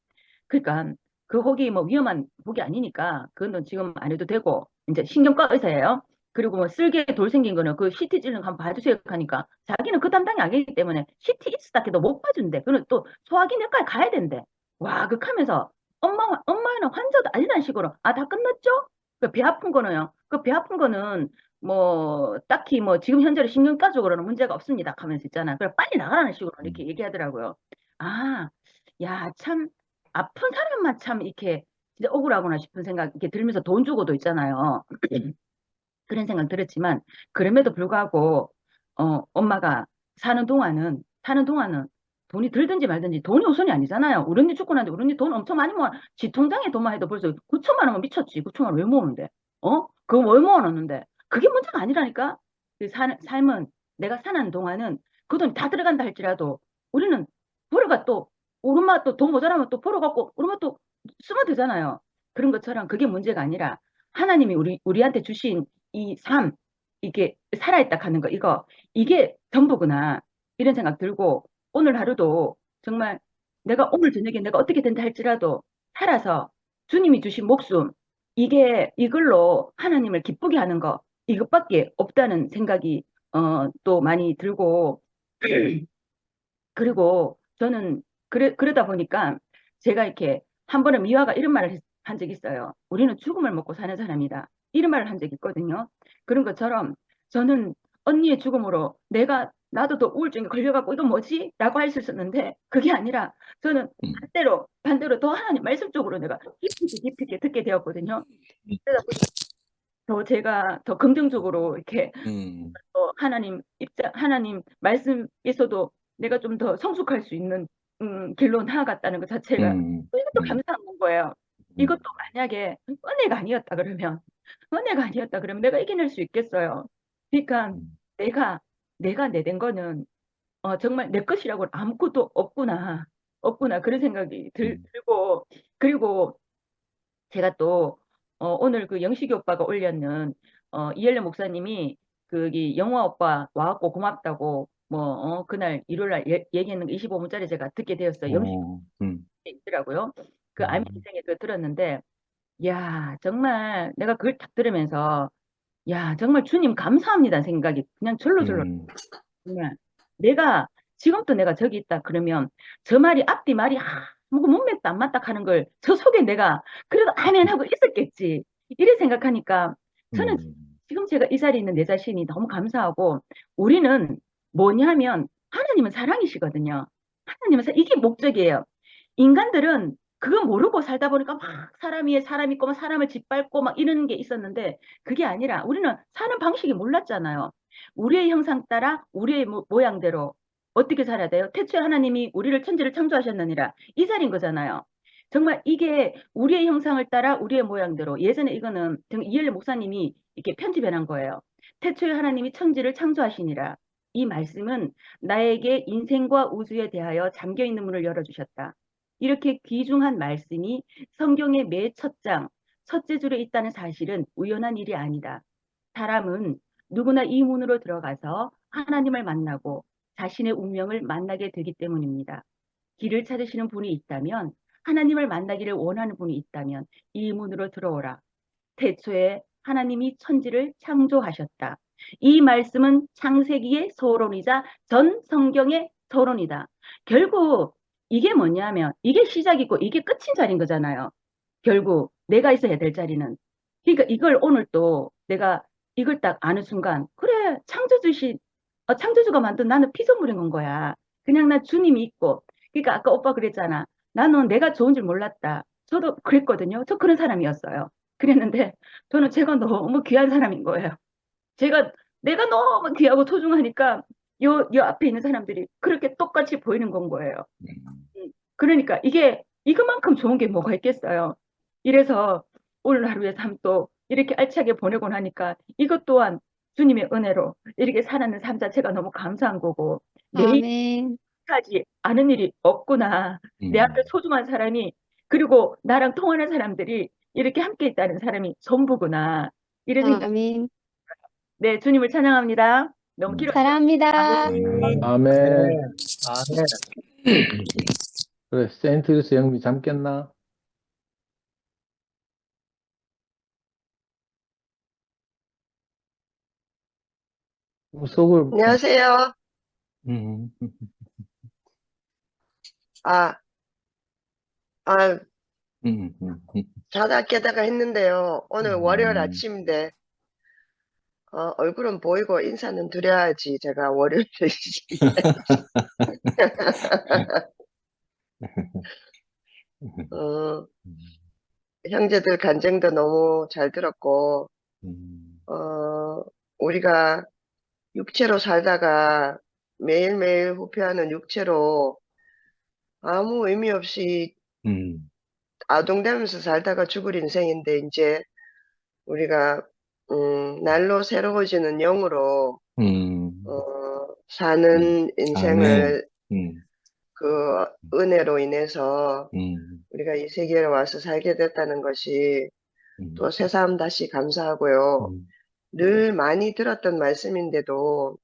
그러니까 그 혹이 뭐 위험한 혹이 아니니까 그건 지금 안 해도 되고 이제 신경과 의사예요. 그리고 뭐 쓸개 돌 생긴 거는 그 CT 찔는 거 한번 봐주세요 하니까 자기는 그 담당이 아니기 때문에 CT 있었다 해도 못 봐준대. 그는 또 소화기내과에 가야 된대. 와, 극하면서 엄마는 환자도 아니라는 식으로 다 끝났죠? 그 배 아픈 거는요. 그 배 아픈 거는 뭐 딱히 뭐 지금 현재로 신경과적으로는 문제가 없습니다 하면서 있잖아. 그래 빨리 나가라는 식으로 이렇게 얘기하더라고요. 아, 야, 참 아픈 사람만 참 이렇게 진짜 억울하구나 싶은 생각 이렇게 들면서 돈 주고도 있잖아요. 그런 생각 들었지만 그럼에도 불구하고 엄마가 사는 동안은 돈이 들든지 말든지 돈이 우선이 아니잖아요. 우리 언니 죽고 났는데 우리 언니 돈 엄청 많이 모아. 지 통장에 돈만 해도 벌써 9천만 원은 미쳤지. 9천만 원 왜 모으는데? 그거 왜 모아놨는데? 그게 문제가 아니라니까. 그 삶은 내가 사는 동안은 그 돈이 다 들어간다 할지라도 우리는 벌어가 또 우리 엄마 또 돈 모자라면 또 벌어갖고 우리 엄마 또 쓰면 되잖아요. 그런 것처럼 그게 문제가 아니라 하나님이 우리한테 주신 이 삶, 이게 살아있다 하는 거, 이게 전부구나. 이런 생각 들고, 오늘 하루도 정말 오늘 저녁에 내가 어떻게 된다 할지라도 살아서 주님이 주신 목숨, 이걸로 하나님을 기쁘게 하는 거, 이것밖에 없다는 생각이, 또 많이 들고, 그리고 저는 그러다 보니까 제가 이렇게 한 번은 미화가 이런 말을 한 적이 있어요. 우리는 죽음을 먹고 사는 사람이다. 이런 말을 한 적이 있거든요. 그런 것처럼 저는 언니의 죽음으로 나도 더 우울증에 걸려갖고 이건 뭐지? 라고 할 수 있었는데 그게 아니라 저는 반대로 더 하나님 말씀 쪽으로 내가 깊이 있게 듣게 되었거든요. 그러다 보니까 더 제가 더 긍정적으로 이렇게 하나님 말씀에서도 내가 좀 더 성숙할 수 있는 길로 나아갔다는 것 자체가 이것도 감사한 거예요. 이것도 만약에 은혜가 아니었다 그러면 내가 이겨낼 수 있겠어요. 그러니까 내가 내된 거는 정말 내 것이라고는 아무것도 없구나 그런 생각이 들고, 그리고 제가 또 오늘 그 영식이 오빠가 올렸는 이엘레 목사님이 거기 영화 오빠 와갖고 고맙다고 그날 일요일 날 얘기했는 거 25분짜리 제가 듣게 되었어요. 영식이 있더라고요. 그 아미 인생에 그 들었는데, 야 정말 내가 그걸 딱 들으면서 야 정말 주님 감사합니다 생각이 그냥 절로절로. 정말 지금도 내가 저기 있다 그러면 저 말이 앞뒤 말이 아무 문맥도 안 맞다 하는 걸 저 속에 내가 그래도 아멘 하고 있었겠지 이래 생각하니까 저는 지금 제가 이 자리에 있는 내 자신이 너무 감사하고, 우리는 뭐냐면 하나님은 사랑이시거든요. 이게 목적이에요. 인간들은 그거 모르고 살다 보니까 막 사람 위에 사람 있고 막 사람을 짓밟고 막 이런 게 있었는데, 그게 아니라 우리는 사는 방식이 몰랐잖아요. 우리의 형상 따라 우리의 모양대로 어떻게 살아야 돼요? 태초에 하나님이 우리를 천지를 창조하셨느니라 이 자리인 거잖아요. 정말 이게 우리의 형상을 따라 우리의 모양대로, 예전에 이거는 이엘레 목사님이 이렇게 편집해 놓은 거예요. 태초에 하나님이 천지를 창조하시니라. 이 말씀은 나에게 인생과 우주에 대하여 잠겨있는 문을 열어주셨다. 이렇게 귀중한 말씀이 성경의 매 첫 장, 첫째 줄에 있다는 사실은 우연한 일이 아니다. 사람은 누구나 이 문으로 들어가서 하나님을 만나고 자신의 운명을 만나게 되기 때문입니다. 길을 찾으시는 분이 있다면, 하나님을 만나기를 원하는 분이 있다면 이 문으로 들어오라. 태초에 하나님이 천지를 창조하셨다. 이 말씀은 창세기의 서론이자 전 성경의 서론이다. 결국 이게 뭐냐면 이게 시작이고 이게 끝인 자리인 거잖아요. 결국 내가 있어야 될 자리는. 그러니까 이걸 오늘 또 내가 이걸 딱 아는 순간, 그래 창조주가 만든 나는 피조물인 건 거야. 그냥 나 주님이 있고. 그러니까 아까 오빠 그랬잖아. 나는 내가 좋은 줄 몰랐다. 저도 그랬거든요. 저 그런 사람이었어요. 그랬는데 저는 제가 너무 귀한 사람인 거예요. 내가 너무 귀하고 소중하니까 요 앞에 있는 사람들이 그렇게 똑같이 보이는 건 거예요. 그러니까 이것만큼 좋은 게 뭐가 있겠어요. 이래서 오늘 하루의 삶도 이렇게 알차게 보내고 나니까 이것 또한 주님의 은혜로 이렇게 살아가는 삶 자체가 너무 감사한 거고, 아멘. 내일까지 아는 일이 없구나. 내 앞에 소중한 사람이, 그리고 나랑 통하는 사람들이 이렇게 함께 있다는 사람이 전부구나. 이런 생각. 아멘. 네, 주님을 찬양합니다. 너무 길었죠? 사랑합니다. 아멘. 아멘. 그래, 세인트루이스 영미 잠 깼나? 속을, 안녕하세요. 음, 아, 아, 음, 음, 자다 깨다가 했는데요. 오늘 월요일 음. 아침인데, 얼굴은 보이고 인사는 드려야지 제가 월요일에. 어, 형제들 간증도 너무 잘 들었고, 우리가 육체로 살다가 매일매일 후회하는 육체로 아무 의미 없이 아동되면서 살다가 죽을 인생인데, 이제 우리가 날로 새로워지는 영으로 사는 인생을 그 은혜로 인해서 우리가 이 세계에 와서 살게 됐다는 것이 또 새삼 다시 감사하고요. 늘 많이 들었던 말씀인데도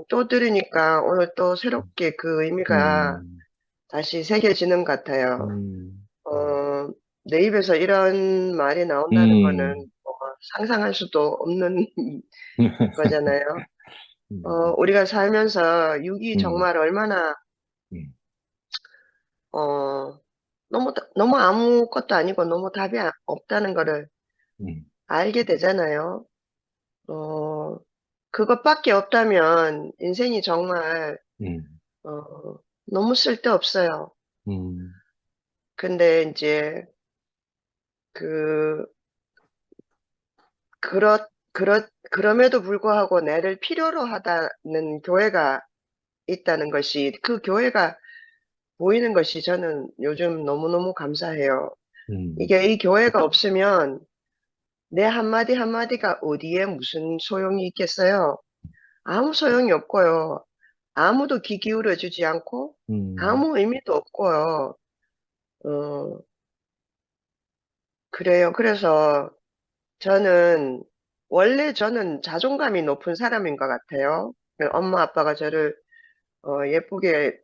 또 들으니까 오늘 또 새롭게 그 의미가 다시 새겨지는 것 같아요. 내 입에서 이런 말이 나온다는 거는 상상할 수도 없는 거잖아요. 우리가 살면서 육이 정말 얼마나 너무 아무것도 아니고 너무 답이 없다는 거를 알게 되잖아요. 그것밖에 없다면 인생이 정말 너무 쓸데없어요. 근데 이제 그럼에도 불구하고 나를 필요로 하다는 교회가 있다는 것이, 그 교회가 보이는 것이 저는 요즘 너무너무 감사해요. 이게 이 교회가 없으면 내 한마디 한마디가 어디에 무슨 소용이 있겠어요? 아무 소용이 없고요. 아무도 귀 기울여 주지 않고 아무 의미도 없고요. 어, 그래요. 그래서 원래 저는 자존감이 높은 사람인 것 같아요. 엄마 아빠가 저를 예쁘게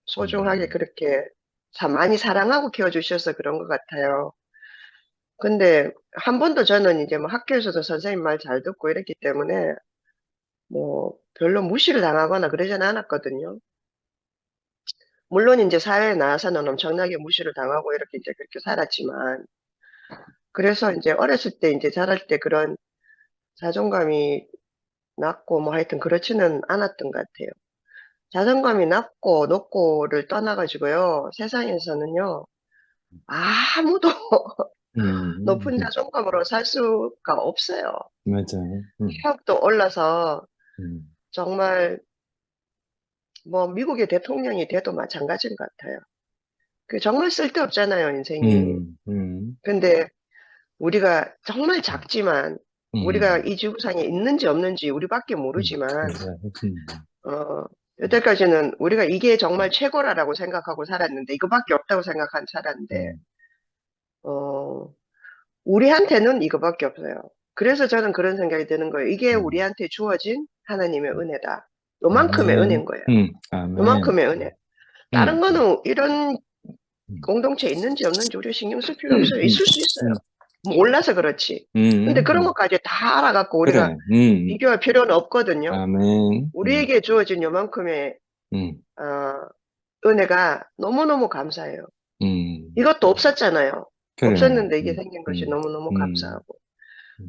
소중하게 그렇게 많이 사랑하고 키워주셔서 그런 것 같아요. 근데 한 번도 저는 이제 뭐 학교에서도 선생님 말 잘 듣고 이랬기 때문에 뭐 별로 무시를 당하거나 그러지는 않았거든요. 물론 이제 사회에 나와서는 엄청나게 무시를 당하고 이렇게 이제 그렇게 살았지만, 그래서 이제 어렸을 때 이제 자랄 때 그런 자존감이 낮고 뭐 하여튼 그렇지는 않았던 것 같아요. 자존감이 낮고 높고를 떠나가지고요. 세상에서는요, 아무도 높은 자존감으로 살 수가 없어요. 맞아요. 학도 올라서 정말 뭐 미국의 대통령이 돼도 마찬가지인 것 같아요. 그 정말 쓸데없잖아요, 인생이. 근데 우리가 정말 작지만 우리가 이 지구상에 있는지 없는지 우리밖에 모르지만 맞아요. 여태까지는 우리가 이게 정말 최고라고 생각하고 살았는데, 이거밖에 없다고 생각한 살았는데 우리한테는 이거밖에 없어요. 그래서 저는 그런 생각이 드는 거예요. 이게 우리한테 주어진 하나님의 은혜다. 요만큼의 은혜인 거예요. 아멘. 요만큼의 은혜. 다른 거는 이런 공동체 있는지 없는지 우리가 신경 쓸 필요 없어요. 있을 수 있어요. 몰라서 그렇지. 근데 그런 것까지 다 알아갖고 우리가 그래. 비교할 필요는 없거든요. 아멘. 우리에게 주어진 요만큼의 은혜가 너무너무 감사해요. 이것도 없었잖아요. 그래. 없었는데 이게 생긴 것이 너무너무 감사하고.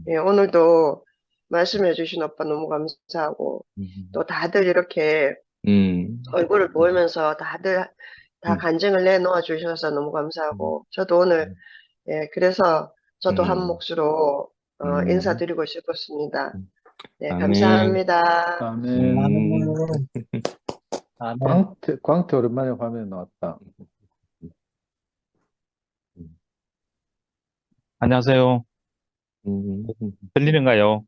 예, 오늘도 말씀해 주신 오빠 너무 감사하고, 또 다들 이렇게 얼굴을 보이면서 다들 다 간증을 내놓아 주셔서 너무 감사하고, 저도 오늘, 예, 그래서 저도 한 몫으로 인사드리고 싶었습니다. 네, 아멘. 감사합니다. 아멘. 아멘. 광태 오랜만에 화면에 나왔다. 안녕하세요. 들리는가요?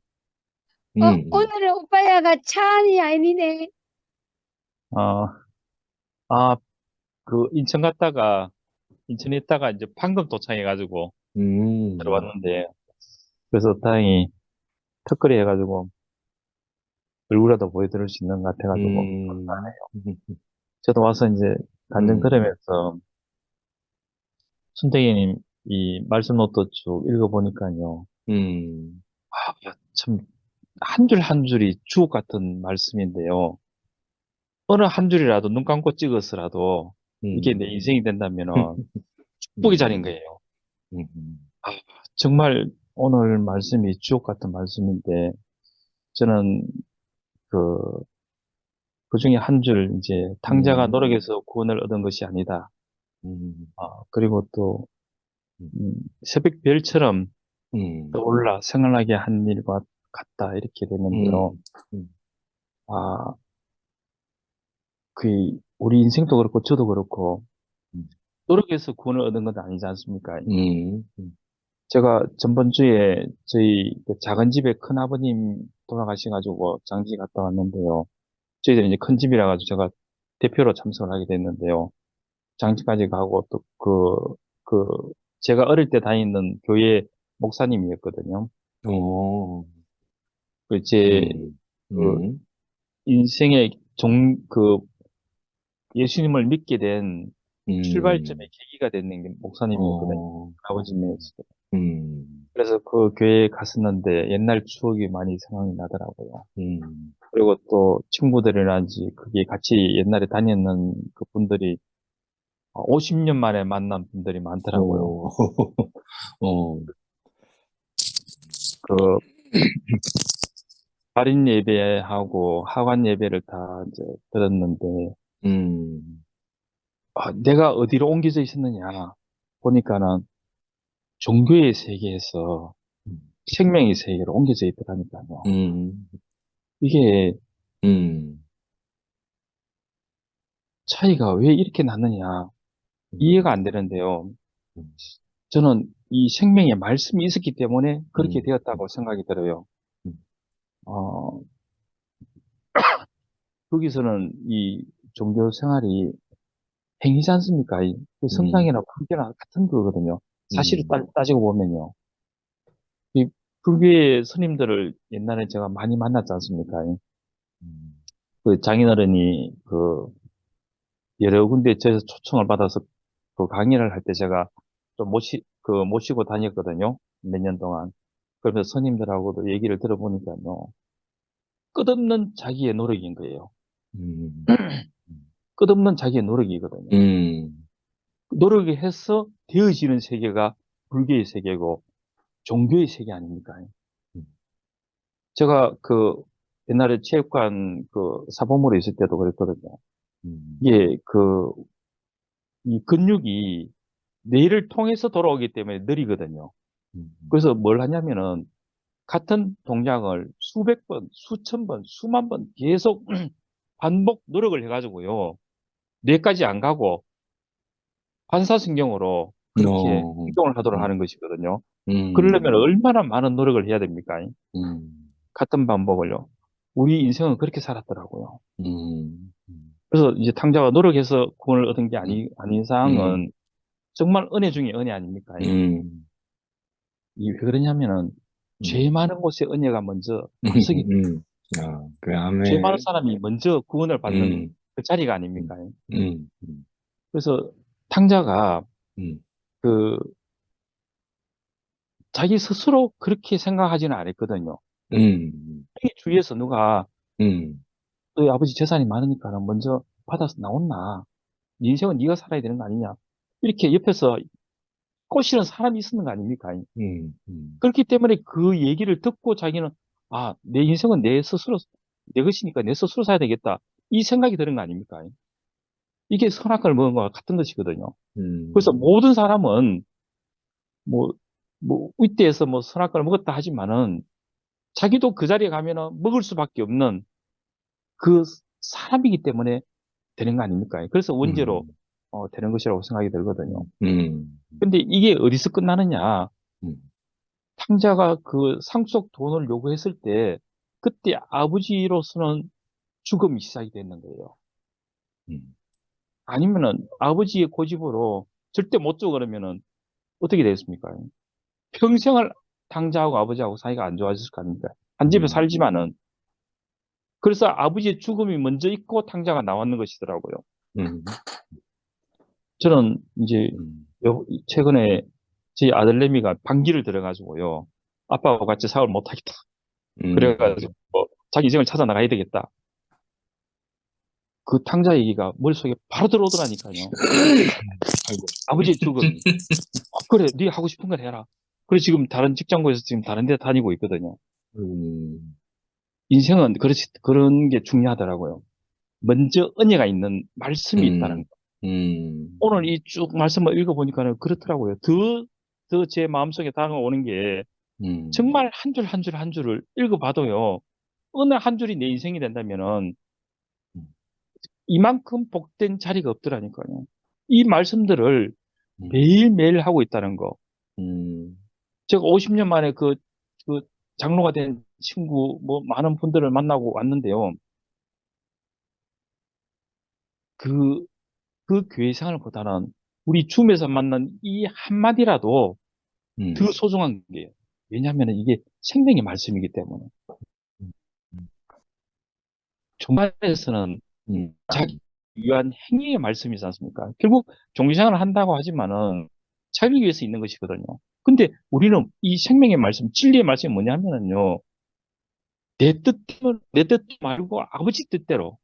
오늘은 오빠야가 차 안이 아니네. 인천에 있다가 이제 방금 도착해가지고 들어왔는데, 그래서 다행히 턱걸이 해가지고 얼굴이라도 보여드릴 수 있는 것 같아가지고 감사해요. 저도 와서 이제 간증 들으면서 순택이님 이 말씀 노트 쭉 읽어보니까요. 참, 한 줄 한 줄이 주옥 같은 말씀인데요. 어느 한 줄이라도 눈 감고 찍었으라도 이게 내 인생이 된다면은 축복의 자리인 거예요. 정말 오늘 말씀이 주옥 같은 말씀인데, 저는 그 중에 한 줄, 이제, 탕자가 노력해서 구원을 얻은 것이 아니다. 그리고 또, 새벽 별처럼 떠올라 생활하게 한 일과 같다. 이렇게 되는데요. 우리 인생도 그렇고, 저도 그렇고, 노력해서 구원을 얻은 건 아니지 않습니까? 제가 전번 주에 저희 그 작은 집에 큰 아버님 돌아가셔가지고 장지 갔다 왔는데요. 저희들이 이제 큰 집이라 가지고 제가 대표로 참석을 하게 됐는데요. 장지까지 가고 또 제가 어릴 때 다니는 교회 목사님이었거든요. 제 인생의 예수님을 믿게 된 출발점의 계기가 되는 게 목사님이었거든요. 아버지님이었어요. 그래서 그 교회에 갔었는데 옛날 추억이 많이 생각이 나더라고요. 그리고 또 친구들이란지 그게 같이 옛날에 다녔는 그 분들이 50년 만에 만난 분들이 많더라고요. 발인 예배하고 하관 예배를 다 이제 들었는데, 내가 어디로 옮겨져 있었느냐 보니까는 종교의 세계에서 생명의 세계로 옮겨져 있더라니까요. 이게 차이가 왜 이렇게 나느냐 이해가 안 되는데요. 저는 이 생명의 말씀이 있었기 때문에 그렇게 음. 되었다고 생각이 들어요. 음. 거기서는 이 종교 생활이 행위지 않습니까? 그 성당이나 불교나 같은 거거든요. 사실을 따지고 보면요. 이 불교의 스님들을 옛날에 제가 많이 만났지 않습니까? 그 장인어른이 그 여러 군데 저에서 초청을 받아서 그 강의를 할 때 제가 좀 모시고 다녔거든요. 몇 년 동안. 그러면서 스님들하고도 얘기를 들어보니까요. 끝없는 자기의 노력인 거예요. 끝없는 자기의 노력이거든요. 노력을 해서 되어지는 세계가 불교의 세계고 종교의 세계 아닙니까? 제가 그 옛날에 체육관 그 사범으로 있을 때도 그랬거든요. 이게 이 근육이 뇌를 통해서 돌아오기 때문에 느리거든요. 그래서 뭘 하냐면은 같은 동작을 수백 번, 수천 번, 수만 번 계속 반복 노력을 해가지고요. 뇌까지 안 가고 반사신경으로 그렇게 행동을 하도록 하는 것이거든요. 그러려면 얼마나 많은 노력을 해야 됩니까? 같은 반복을요. 우리 인생은 그렇게 살았더라고요. 그래서 이제 탕자가 노력해서 구원을 얻은 게 아닌 이상은 정말 은혜 중에 은혜 아닙니까? 이 왜 그러냐면은 죄 많은 곳에 은혜가 먼저 앞서기 때문에 죄 많은 사람이 먼저 구원을 받는 그 자리가 아닙니까? 그래서 탕자가 그 자기 스스로 그렇게 생각하지는 않았거든요. 주위에서 누가 너희 아버지 재산이 많으니까 먼저 받아서 나온나? 네 인생은 네가 살아야 되는 거 아니냐? 이렇게 옆에서 꼬시는 사람이 있었는 거 아닙니까? 그렇기 때문에 그 얘기를 듣고 자기는 내 인생은 내 스스로 내 것이니까 내 스스로 살아야 되겠다. 이 생각이 드는 거 아닙니까? 이게 선악과를 먹은 거와 같은 것이거든요. 그래서 모든 사람은 뭐 윗대에서 뭐 선악과를 먹었다 하지만은 자기도 그 자리에 가면은 먹을 수밖에 없는 그 사람이기 때문에 되는 거 아닙니까? 그래서 원죄로 되는 것이라고 생각이 들거든요. 근데 이게 어디서 끝나느냐? 탕자가 그 상속 돈을 요구했을 때 그때 아버지로서는 죽음이 시작이 됐는 거예요. 아니면은 아버지의 고집으로 절대 못 줘 그러면은 어떻게 되겠습니까? 평생을 탕자하고 아버지하고 사이가 안 좋아졌을 거 아닙니까? 한 집에 살지만은. 그래서 아버지의 죽음이 먼저 있고 탕자가 나왔는 것이더라고요. 저는 이제 최근에 제 아들내미가 방귀를 들어가지고요. 아빠하고 같이 사업을 못 하겠다. 그래가지고 자기 인생을 찾아 나가야 되겠다. 그 탕자 얘기가 머릿속에 바로 들어오더라니까요. 아이고, 아버지의 죽음이. 그래, 네 하고 싶은 걸 해라. 그래, 지금 다른 직장고에서 지금 다른 데 다니고 있거든요. 인생은 그런 게 중요하더라고요. 먼저 은혜가 있는 말씀이 있다는 거. 오늘 이 쭉 말씀을 읽어보니까는 그렇더라고요. 더 제 마음속에 다가오는 게 정말 한 줄 한 줄 한 줄을 읽어봐도요. 어느 한 줄이 내 인생이 된다면은 이만큼 복된 자리가 없더라니까요. 이 말씀들을 매일매일 하고 있다는 거. 제가 50년 만에 그 장로가 된 친구, 많은 분들을 만나고 왔는데요. 그 교회 생활보다는 우리 줌에서 만난 이 한마디라도 더 소중한 게요. 왜냐하면 이게 생명의 말씀이기 때문에. 종말에서는 자기 위한 행위의 말씀이지 않습니까? 결국 종교생활을 한다고 하지만은 자기 위해서 있는 것이거든요. 근데 우리는 이 생명의 말씀, 진리의 말씀이 뭐냐면은요. 내 뜻 말고 아버지 뜻대로.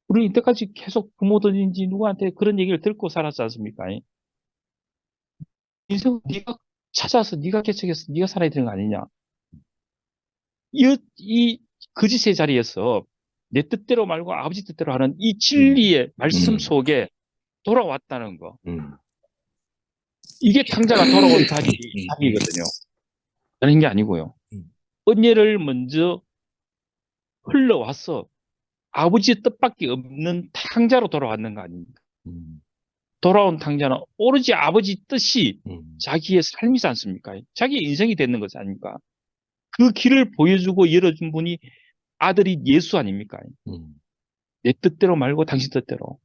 우리는 이때까지 계속 부모든지 누구한테 그런 얘기를 듣고 살았지 않습니까? 인생은 네가 찾아서 네가 개척해서 네가 살아야 되는 거 아니냐. 이 거짓의 자리에서 내 뜻대로 말고 아버지 뜻대로 하는 이 진리의 말씀 속에 돌아왔다는 거. 이게 탕자가 돌아온 답이거든요. 다른 게 아니고요. 은혜를 먼저 흘러와서 아버지의 뜻밖에 없는 탕자로 돌아왔는 거 아닙니까? 돌아온 탕자는 오로지 아버지 뜻이 음. 자기의 삶이지 않습니까? 자기의 인생이 되는 것이 아닙니까? 그 길을 보여주고 열어준 분이 아들이 예수 아닙니까? 음. 내 뜻대로 말고 당신 뜻대로.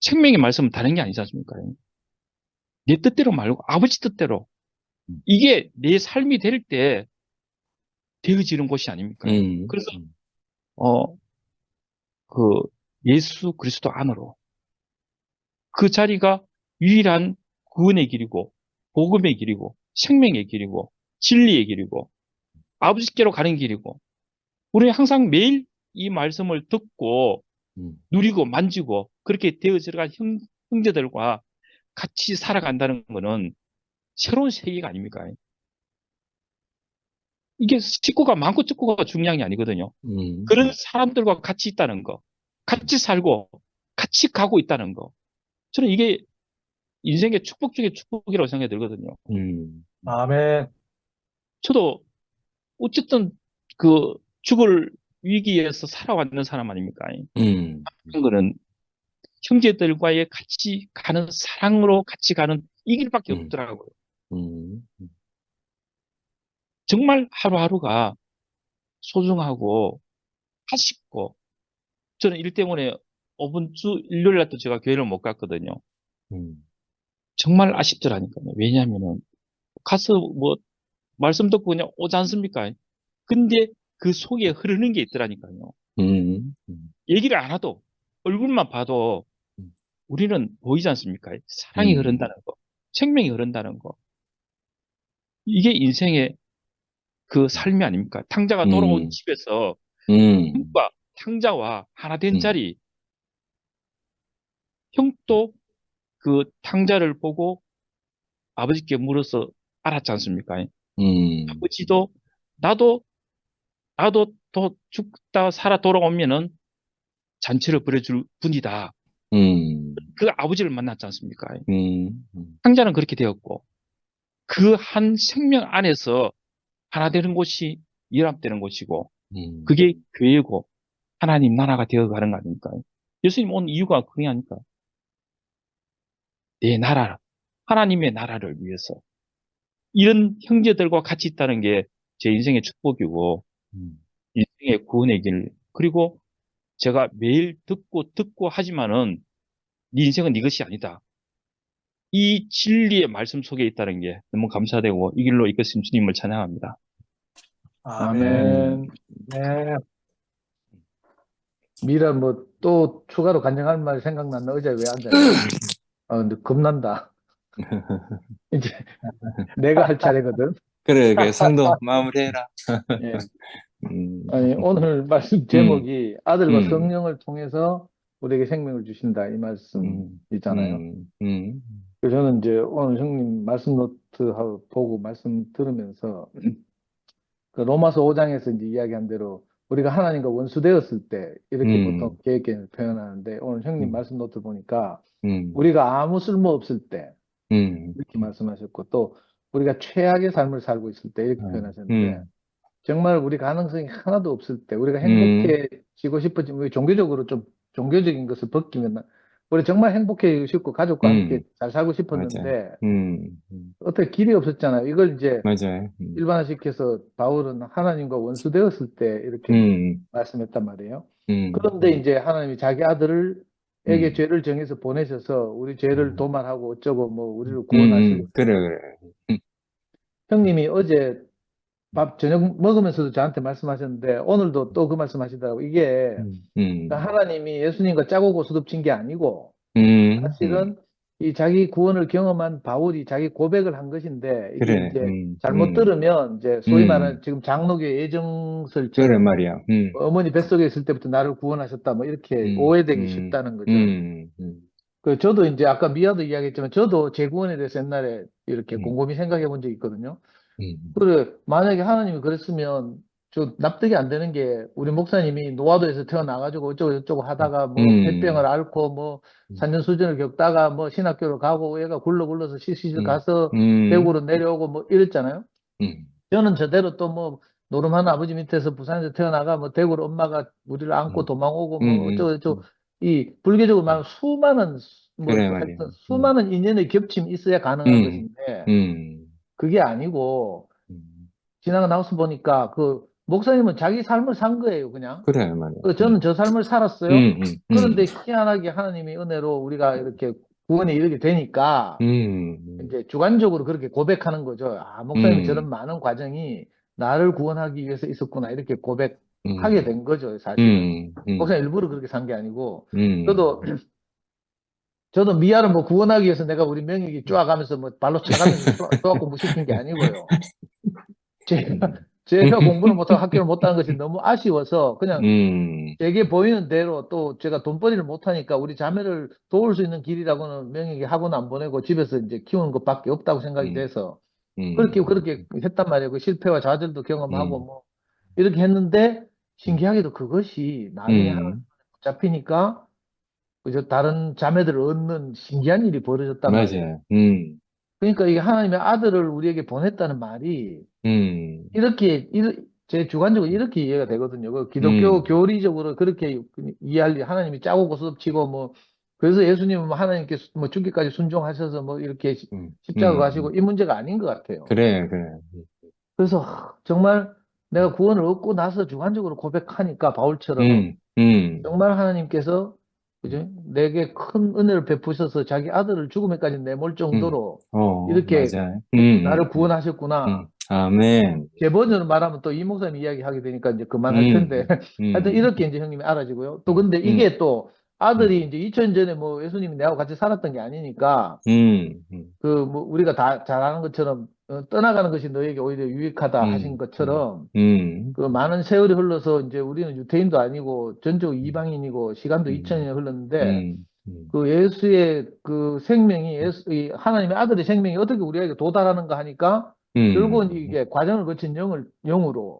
생명의 말씀은 다른 게 아니지 않습니까? 내 뜻대로 말고 아버지 뜻대로. 이게 내 삶이 될 때 되어지는 곳이 아닙니까? 그래서 그 예수 그리스도 안으로 그 자리가 유일한 구원의 길이고 복음의 길이고 생명의 길이고 진리의 길이고 아버지께로 가는 길이고 우리는 항상 매일 이 말씀을 듣고 누리고 만지고 그렇게 되어져간 형제들과 같이 살아간다는 것은 새로운 세계가 아닙니까? 이게 식구가 많고 적고가 중요한 게 아니거든요. 그런 사람들과 같이 있다는 거, 같이 살고 같이 가고 있다는 거. 저는 이게 인생의 축복 중에 축복이라고 생각이 들거든요. 아멘. 저도 어쨌든 그 죽을 위기에서 살아왔는 사람 아닙니까? 그런 거는 형제들과의 같이 가는 사랑으로 같이 가는 이 길밖에 없더라고요. 정말 하루하루가 소중하고 아쉽고 저는 일 때문에 이번 주 일요일 날도 제가 교회를 못 갔거든요. 정말 아쉽더라니까요. 왜냐하면은 가서 뭐 말씀 듣고 그냥 오지 않습니까? 근데 그 속에 흐르는 게 있더라니까요. 얘기를 안 하도 얼굴만 봐도 우리는 보이지 않습니까? 사랑이 흐른다는 거, 생명이 흐른다는 거. 이게 인생의 그 삶이 아닙니까? 탕자가 돌아온 집에서 형과 탕자와 하나 된 자리. 형도 그 탕자를 보고 아버지께 물어서 알았지 않습니까? 아버지도 나도 더 죽다 살아 돌아오면은 잔치를 벌여줄 분이다. 그 아버지를 만났지 않습니까? 탕자는 그렇게 되었고 그 한 생명 안에서 하나 되는 곳이 연합되는 곳이고 그게 교회고 하나님 나라가 되어가는 거 아닙니까? 예수님 온 이유가 그게 아닐까? 내 나라, 하나님의 나라를 위해서 이런 형제들과 같이 있다는 게 제 인생의 축복이고 인생의 구원의 길 그리고 제가 매일 듣고 하지만은 네 인생은 네 것이 아니다. 이 진리의 말씀 속에 있다는 게 너무 감사되고 이 길로 이끄신 주님을 찬양합니다. 아멘. 네. 미라 뭐 또 추가로 간증할 말이 생각났나? 의자에 왜 앉아요? 근데 겁난다. 이제 내가 할 차례거든. 그래, 성도 마무리해라. 예. 아니, 오늘 말씀 제목이 아들과 성령을 통해서 우리에게 생명을 주신다. 이 말씀이잖아요. 그래서 저는 이제 오늘 형님 말씀 노트하고 보고 말씀 들으면서 그 로마서 5장에서 이제 이야기한 대로 우리가 하나님과 원수되었을 때 이렇게 보통 계획에 표현하는데 오늘 형님 말씀 노트 보니까 우리가 아무 쓸모 없을 때 이렇게 말씀하셨고 또 우리가 최악의 삶을 살고 있을 때 이렇게 표현하셨는데 정말 우리 가능성이 하나도 없을 때 우리가 행복해지고 싶어지면 우리 종교적으로 좀 종교적인 것을 벗기면 우리 정말 행복해지고 싶고 가족과 함께 잘 살고 싶었는데 어떻게 길이 없었잖아요. 이걸 이제 맞아요. 일반화시켜서 바울은 하나님과 원수되었을 때 이렇게 말씀했단 말이에요. 그런데 이제 하나님이 자기 아들에게 죄를 정해서 보내셔서 우리 죄를 도말하고 어쩌고 뭐 우리를 구원하시고 그래. 형님이 어제 밥 저녁 먹으면서도 저한테 말씀하셨는데 오늘도 또 그 말씀하시더라고. 이게 그러니까 하나님이 예수님과 짜고 고스톱친 게 아니고 사실은 이 자기 구원을 경험한 바울이 자기 고백을 한 것인데 이게 그래. 이제 잘못 들으면 이제 소위 말하는 지금 장로교의 예정설처럼 그래 말이야. 어머니 뱃속에 있을 때부터 나를 구원하셨다 뭐 이렇게 오해되기 쉽다는 거죠. 그 저도 이제 아까 미아도 이야기했지만 저도 제 구원에 대해서 옛날에 이렇게 곰곰이 생각해 본 적이 있거든요. 그래 만약에 하나님이 그랬으면 저 납득이 안 되는 게 우리 목사님이 노화도에서 태어나가지고 어쩌고 저쩌고 하다가 뭐 폐병을 앓고 뭐 산전수전을 겪다가 뭐 신학교를 가고 얘가 굴러서 시시실 가서 대구로 내려오고 뭐 이랬잖아요. 저는 저대로 또 뭐 노름한 아버지 밑에서 부산에서 태어나가 뭐 대구로 엄마가 우리를 안고 도망오고 뭐 어쩌고 저쩌고 이 불교적으로 말하면 수많은 뭐 그래 말이야. 하여튼 수많은 인연의 겹침이 있어야 가능한 것인데 그게 아니고 지나가 나와서 보니까 그 목사님은 자기 삶을 산 거예요, 그냥. 그래 말이야. 저는 저 삶을 살았어요. 그런데 희한하게 하나님의 은혜로 우리가 이렇게 구원에 이르게 되니까 이제 주관적으로 그렇게 고백하는 거죠. 아, 목사님이 저런 많은 과정이 나를 구원하기 위해서 있었구나 이렇게 고백하게 된 거죠, 사실은. 목사님 일부러 그렇게 산 게 아니고 저도 미아를 뭐 구원하기 위해서 내가 우리 명익이 쪼아가면서 뭐 발로 차가면서 쪼아 공부시킨 게 아니고요. 제가 공부를 못하고 학교를 못하는 것이 너무 아쉬워서 그냥 제게 보이는 대로 또 제가 돈벌이를 못하니까 우리 자매를 도울 수 있는 길이라고는 명익이 학원 안 보내고 집에서 이제 키우는 것밖에 없다고 생각이 돼서 그렇게 했단 말이에요. 그 실패와 좌절도 경험하고 뭐 이렇게 했는데 신기하게도 그것이 나중에 하나님 잡히니까 그저 다른 자매들을 얻는 신기한 일이 벌어졌단 말이에요. 맞아요. 그러니까 이게 하나님의 아들을 우리에게 보냈다는 말이 제 주관적으로 이렇게 이해가 되거든요. 그 기독교 교리적으로 그렇게 이해할 리 하나님이 짜고 고스톱치고 뭐 그래서 예수님은 뭐 하나님께 뭐 죽기까지 순종하셔서 뭐 이렇게 십자가 가시고 이 문제가 아닌 것 같아요. 그래. 그래서 정말 내가 구원을 얻고 나서 주관적으로 고백하니까 바울처럼 정말 하나님께서 그죠? 내게 큰 은혜를 베푸셔서 자기 아들을 죽음에까지 내몰 정도로 이렇게 맞아요. 나를 구원하셨구나. 아멘. 제 버전을 말하면 또 이 목사님 이야기 하게 되니까 이제 그만할 텐데. 하여튼 이렇게 이제 형님이 알아지고요. 또 근데 이게 또 아들이 이제 2000년 전에 뭐 예수님이 내하고 같이 살았던 게 아니니까 그 뭐 우리가 다 잘 아는 것처럼 떠나가는 것이 너에게 오히려 유익하다 하신 것처럼 그 많은 세월이 흘러서 이제 우리는 유태인도 아니고 전적 이방인이고 시간도 2000년이 흘렀는데 그 예수의 그 생명이 이 하나님의 아들의 생명이 어떻게 우리에게 도달하는가 하니까 결국은 이게 과정을 거친 영으로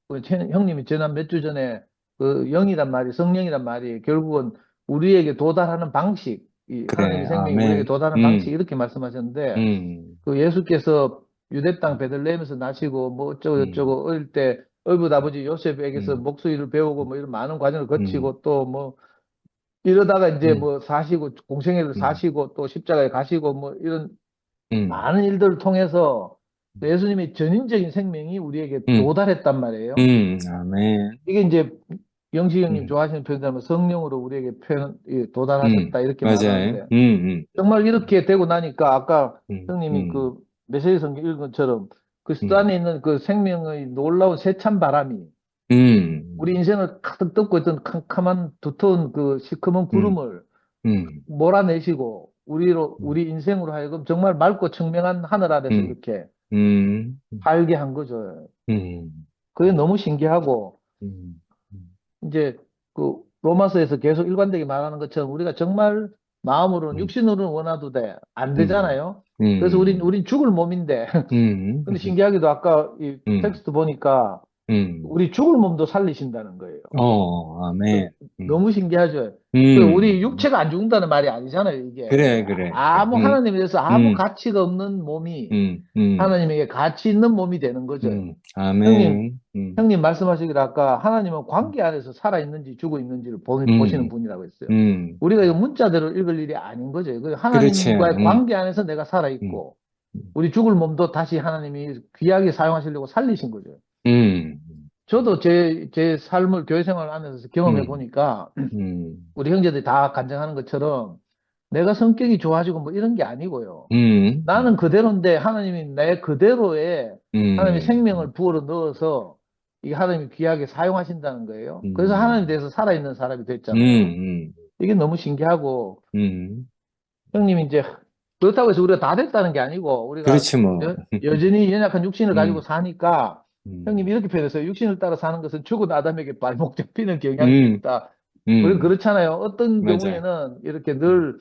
그 형님이 지난 몇 주 전에 그 영이란 말이 성령이란 말이 결국은 우리에게 도달하는 방식 이 그래, 하나님의 생명이 아멘. 우리에게 도달하는 방식 이렇게 말씀하셨는데 그 예수께서 유대 땅 베들레헴에서 나시고 뭐 어쩌고 저쩌고 어릴 때 얼굴 아버지 요셉에게서 목수일을 배우고 뭐 이런 많은 과정을 거치고 또 뭐 이러다가 이제 뭐 사시고 공생애를 사시고 또 십자가에 가시고 뭐 이런 많은 일들을 통해서 예수님의 전인적인 생명이 우리에게 도달했단 말이에요. 아멘. 이게 이제 영식 형님 좋아하시는 표현이라면 성령으로 우리에게 도달하셨다 이렇게 말하는데 정말 이렇게 되고 나니까 아까 형님이 그 메시지 성경 읽은 것처럼 그리스도 안에 있는 그 생명의 놀라운 세찬 바람이 우리 인생을 가득 덮고 있던 캄캄한 두터운 그 시커먼 구름을 몰아내시고 우리 인생으로 하여금 정말 맑고 청명한 하늘 아래서 이렇게 살게 한 거죠. 그게 너무 신기하고 이제 그 로마서에서 계속 일관되게 말하는 것처럼 우리가 정말 마음으로는 육신으로는 원하도 돼. 안 되잖아요. 그래서 우린 죽을 몸인데 근데 신기하게도 아까 이 텍스트 보니까 우리 죽을 몸도 살리신다는 거예요. 아멘. 너무 신기하죠. 우리 육체가 안 죽는다는 말이 아니잖아요, 이게. 그래. 아무 하나님에 대해서 아무 가치가 없는 몸이 하나님에게 가치 있는 몸이 되는 거죠. 아멘. 형님 말씀하시기를 아까 하나님은 관계 안에서 살아있는지 죽어 있는지를 보시는 분이라고 했어요. 우리가 이거 문자대로 읽을 일이 아닌 거죠. 하나님과의 관계 안에서 내가 살아있고 우리 죽을 몸도 다시 하나님이 귀하게 사용하시려고 살리신 거죠. 저도 제 삶을 교회 생활 안에서 경험해 보니까 우리 형제들이 다 간증하는 것처럼 내가 성격이 좋아지고 뭐 이런 게 아니고요. 나는 그대로인데 하나님이 내 그대로에 하나님의 생명을 부어로 넣어서 이게 하나님이 귀하게 사용하신다는 거예요. 그래서 하나님에 대해서 살아있는 사람이 됐잖아요. 이게 너무 신기하고 형님이 이제 그렇다고 해서 우리가 다 됐다는 게 아니고 우리가 그렇지 뭐. 여전히 연약한 육신을 가지고 사니까 형님 이렇게 표현했어요. 육신을 따라 사는 것은 죽은 아담에게 발목 잡히는 경향이 있다. 우리가 그렇잖아요. 어떤 맞아요. 경우에는 이렇게 늘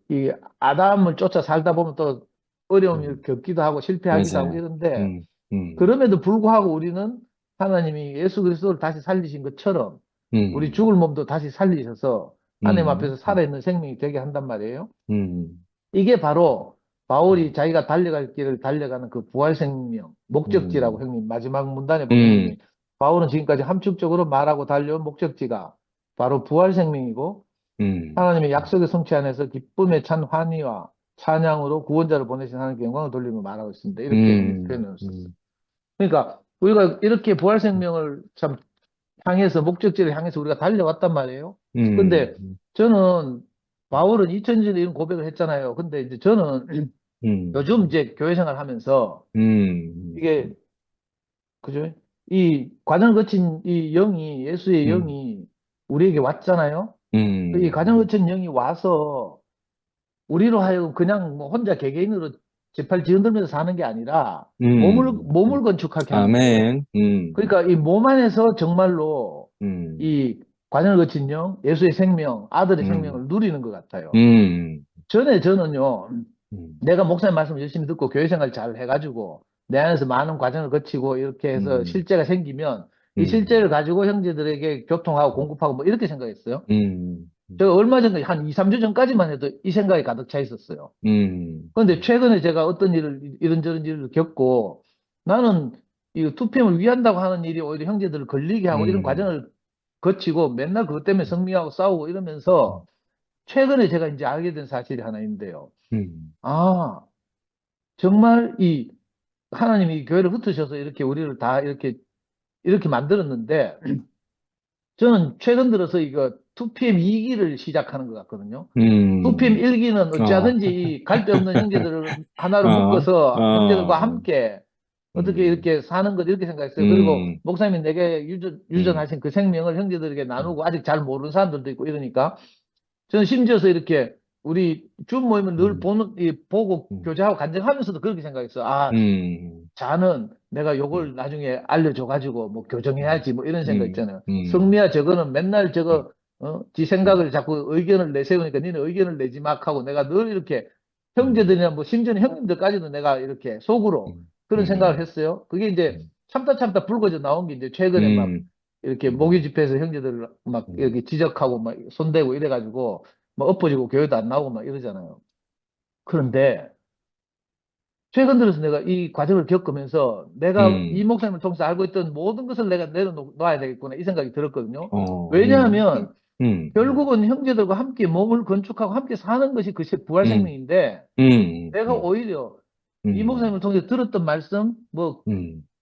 이 아담을 쫓아 살다 보면 또 어려움을 겪기도 하고 실패하기도 맞아요. 하고 이런데 그럼에도 불구하고 우리는 하나님이 예수 그리스도를 다시 살리신 것처럼 우리 죽을 몸도 다시 살리셔서 하나님 앞에서 살아있는 생명이 되게 한단 말이에요. 이게 바로 바울이 자기가 달려갈 길을 달려가는 그 부활 생명, 목적지라고 형님 마지막 문단에 보면 바울은 지금까지 함축적으로 말하고 달려온 목적지가 바로 부활 생명이고 하나님의 약속의 성취 안에서 기쁨에 찬 환희와 찬양으로 구원자를 보내신 하나님께 영광을 돌리며 말하고 있습니다. 이렇게 표현을 썼어요. 그러니까 우리가 이렇게 부활 생명을 참 향해서 목적지를 향해서 우리가 달려왔단 말이에요. 근데 저는 바울은 2000년에 이런 고백을 했잖아요. 근데 이제 저는 요즘 이제 교회 생활 하면서 이게 그죠? 이 과정을 거친 이 영이 예수의 영이 우리에게 왔잖아요. 이 과정을 거친 영이 와서 우리로 하여금 그냥 뭐 혼자 개개인으로 제팔 지어들면서 사는 게 아니라 몸을 건축하게 하는 거예요. 그러니까 이 몸 안에서 정말로 이 과정을 거친 영, 예수의 생명, 아들의 생명을 누리는 것 같아요. 전에 저는요, 내가 목사님 말씀 열심히 듣고 교회 생활 잘 해가지고 내 안에서 많은 과정을 거치고 이렇게 해서 실제가 생기면 이 실제를 가지고 형제들에게 교통하고 공급하고 뭐 이렇게 생각했어요. 제가 얼마 전에 한 2, 3주 전까지만 해도 이 생각이 가득 차 있었어요. 그런데 최근에 제가 어떤 일을, 이런저런 일을 겪고 나는 이 2PM을 위한다고 하는 일이 오히려 형제들을 걸리게 하고 이런 과정을 거치고 맨날 그것 때문에 성미하고 싸우고 이러면서 최근에 제가 이제 알게 된 사실이 하나 있는데요. 아, 정말 이 하나님이 교회를 흩으셔서 이렇게 우리를 다 이렇게 만들었는데 저는 최근 들어서 이거 2PM 2기를 시작하는 것 같거든요. 2PM 1기는 어찌하든지 이 갈데 없는 형제들을 하나로 묶어서 형제들과 함께 어떻게 이렇게 사는 것 이렇게 생각했어요. 그리고 목사님이 내게 유전하신 그 생명을 형제들에게 나누고 아직 잘 모르는 사람들도 있고 이러니까 저는 심지어서 이렇게 우리 줌 모임을 늘 보고 교제하고 간증하면서도 그렇게 생각했어. 아, 자는 내가 요걸 나중에 알려줘가지고 뭐 교정해야지 뭐 이런 생각 있잖아요. 성미야 저거는 맨날 저거 지 생각을 자꾸 의견을 내세우니까 니는 의견을 내지 막 하고 내가 늘 이렇게 형제들이나 뭐 심지어는 형님들까지도 내가 이렇게 속으로 그런 생각을 했어요. 그게 이제 참다 불거져 나온 게 이제 최근에 막 이렇게 모기 집회에서 형제들을 막 이렇게 지적하고 막 손대고 이래가지고 막 엎어지고 교회도 안 나오고 막 이러잖아요. 그런데 최근 들어서 내가 이 과정을 겪으면서 내가 이 목사님을 통해서 알고 있던 모든 것을 내가 내려놓아야 되겠구나 이 생각이 들었거든요. 왜냐하면 결국은 형제들과 함께 몸을 건축하고 함께 사는 것이 그것이 부활 생명인데 내가 오히려 이 목사님을 통해서 들었던 말씀 뭐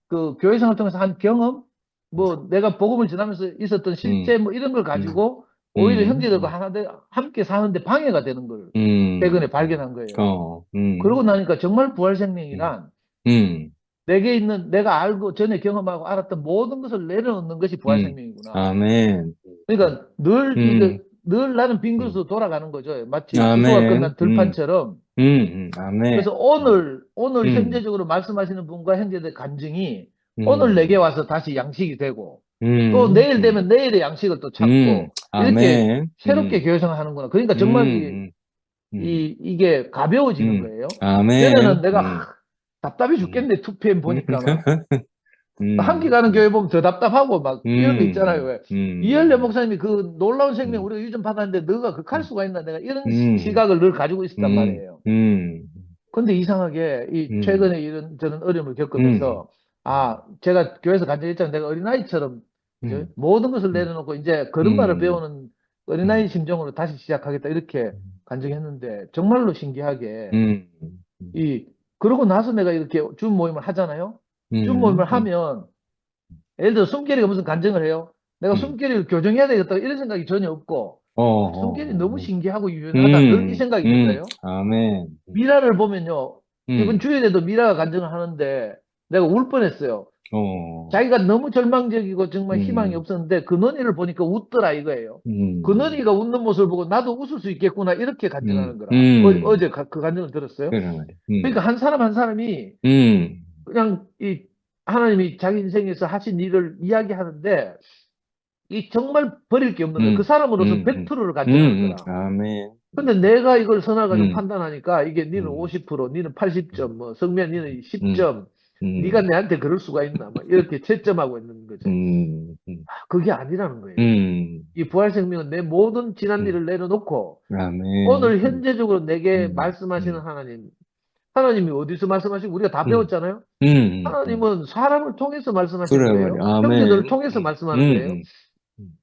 그 교회 생활을 통해서 한 경험 뭐 내가 복음을 전하면서 있었던 실제 뭐 이런 걸 가지고 오히려 형제들과 함께 사는데 방해가 되는 걸 최근에 발견한 거예요. 그러고 나니까 정말 부활 생명이란 내게 있는 내가 알고 전에 경험하고 알았던 모든 것을 내려놓는 것이 부활 생명이구나. 아멘. 그러니까 늘 나는 빈 그릇으로 돌아가는 거죠. 마치 수소가 끝난 들판처럼. 아멘. 그래서 오늘 현재적으로 말씀하시는 분과 형제들 간증이 오늘 내게 와서 다시 양식이 되고 또 내일 되면 내일의 양식을 또 찾고 이렇게 새롭게 교회생활하는구나. 그러니까 정말 이게 가벼워지는 거예요. 전에는 내가 답답해 죽겠네. 2PM 보니까 막. 함께 가는 교회 보면 더 답답하고 막 이런 거 있잖아요. 왜? 이열래 목사님이 그 놀라운 생명 우리가 유전 받았는데 너가 극할 수가 있나? 내가 이런 시각을 늘 가지고 있었단 말이에요. 근데 이상하게 이 최근에 저는 어려움을 겪으면서 아 제가 교회에서 간증했잖아요. 내가 어린아이처럼 모든 것을 내려놓고 이제 걸음마를 배우는 어린아이 심정으로 다시 시작하겠다 이렇게 간증했는데 정말로 신기하게 그러고 나서 내가 이렇게 줌 모임을 하잖아요. 줌 모임을 하면 예를 들어 숨결이가 무슨 간증을 해요. 내가 숨결이를 교정해야 되겠다 이런 생각이 전혀 없고 숨결이 너무 신기하고 유연하다 늘 이 생각이 있는 거예요. 아멘. 미라를 보면요. 이번 주일에도 미라가 간증을 하는데 내가 울 뻔했어요. 자기가 너무 절망적이고 정말 희망이 없었는데 근원이를 보니까 웃더라 이거예요. 근원이가 웃는 모습을 보고 나도 웃을 수 있겠구나 이렇게 간증하는 거라. 어제 그 간증을 들었어요. 그러니까 한 사람 한 사람이 그냥 이 하나님이 자기 인생에서 하신 일을 이야기하는데 이 정말 버릴 게 없는 거예요. 그 사람으로서 100%를 간증하는 거라. 아멘. 근데 내가 이걸 선을 가지고 판단하니까 이게 니는 50%, 니는 80점, 뭐 성면 니는 10점, 네가 내한테 그럴 수가 있나, 막 이렇게 채점하고 있는 거죠. 그게 아니라는 거예요. 이 부활 생명은 내 모든 지난 일을 내려놓고 아멘. 오늘 현재적으로 내게 말씀하시는 하나님이 어디서 말씀하시고 우리가 다 배웠잖아요. 하나님은 사람을 통해서 말씀하시는 그래 거예요. 말이야. 아멘. 형제들을 통해서 말씀하는 거예요.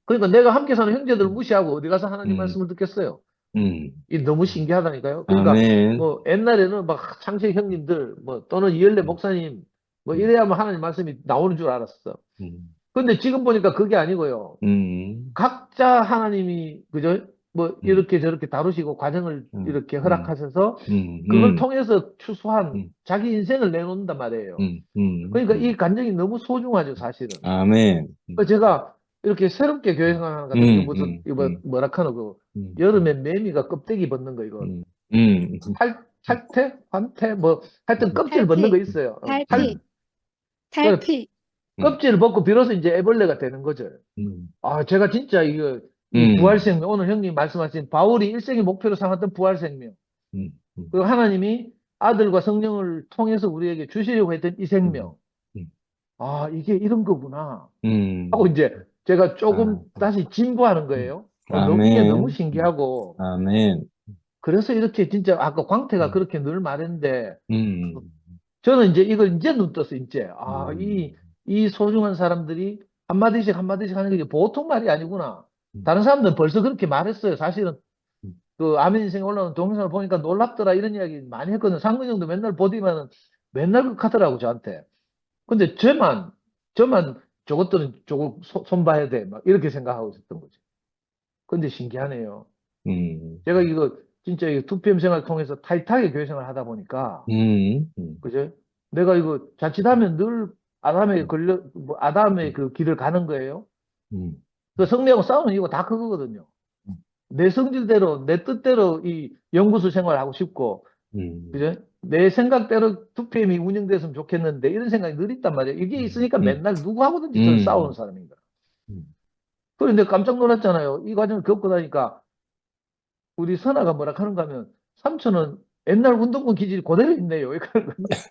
그러니까 내가 함께 사는 형제들을 무시하고 어디 가서 하나님 음. 말씀을 듣겠어요. 음. 이 너무 신기하다니까요. 그러니까 아멘. 뭐 옛날에는 막 창세 형님들 뭐 또는 이열래 목사님 뭐 이래야만 하나님 말씀이 나오는 줄 알았어. 근데 지금 보니까 그게 아니고요. 각자 하나님이 그죠? 뭐 이렇게 저렇게 다루시고 과정을 이렇게 허락하셔서 그걸 통해서 추수한 자기 인생을 내놓는단 말이에요. 그러니까 이 감정이 너무 소중하죠, 사실은. 아멘. 그래서 제가 이렇게 새롭게 교회 생활하는 것 같아요. 무슨 이거 뭐라 카노 그 여름에 매미가 껍데기 벗는 거 이거 탈태? 환태? 뭐 하여튼 껍질 벗는 거 있어요. 탈피. 탈피. 껍질을 벗고 비로소 이제 애벌레가 되는 거죠. 아, 제가 진짜 이거 이 부활생명, 오늘 형님 말씀하신 바울이 일생의 목표로 삼았던 부활생명. 그리고 하나님이 아들과 성령을 통해서 우리에게 주시려고 했던 이 생명. 아, 이게 이런 거구나. 하고 이제 제가 조금 다시 진부하는 거예요. 이게 너무 신기하고. 아멘. 그래서 이렇게 진짜 아까 광태가 그렇게 늘 말했는데 저는 이제 이걸 이제 눈 떴어요, 이제. 아, 이 소중한 사람들이 한마디씩 하는 게 보통 말이 아니구나. 다른 사람들은 벌써 그렇게 말했어요. 사실은 그 아멘 인생에 올라오는 동영상을 보니까 놀랍더라 이런 이야기 많이 했거든요. 상근 형도 맨날 보더니만은 맨날 그렇게 하더라고, 저한테. 근데 저만 저것들은 저걸 손봐야 돼. 막 이렇게 생각하고 있었던 거죠. 근데 신기하네요. 제가 이거 진짜 이 2PM 생활 통해서 타이트하게 교회 생활 하다 보니까 그죠? 내가 이거 자칫하면 늘 아담에 아담의 그 길을 가는 거예요. 그 성리하고 싸우는 이유가 다 그거거든요. 내 성질대로, 내 뜻대로 이 연구소 생활을 하고 싶고, 그죠? 내 생각대로 2PM이 운영됐으면 좋겠는데, 이런 생각이 늘 있단 말이에요. 이게 있으니까 맨날 누구하고든지 저는 싸우는 사람인 거야. 그런데 깜짝 놀랐잖아요. 이 과정을 겪고 나니까, 우리 선아가 뭐라 하는가 하면, 삼촌은 옛날 운동권 기질이 그대로 있네요. 이렇게 하는 거예요.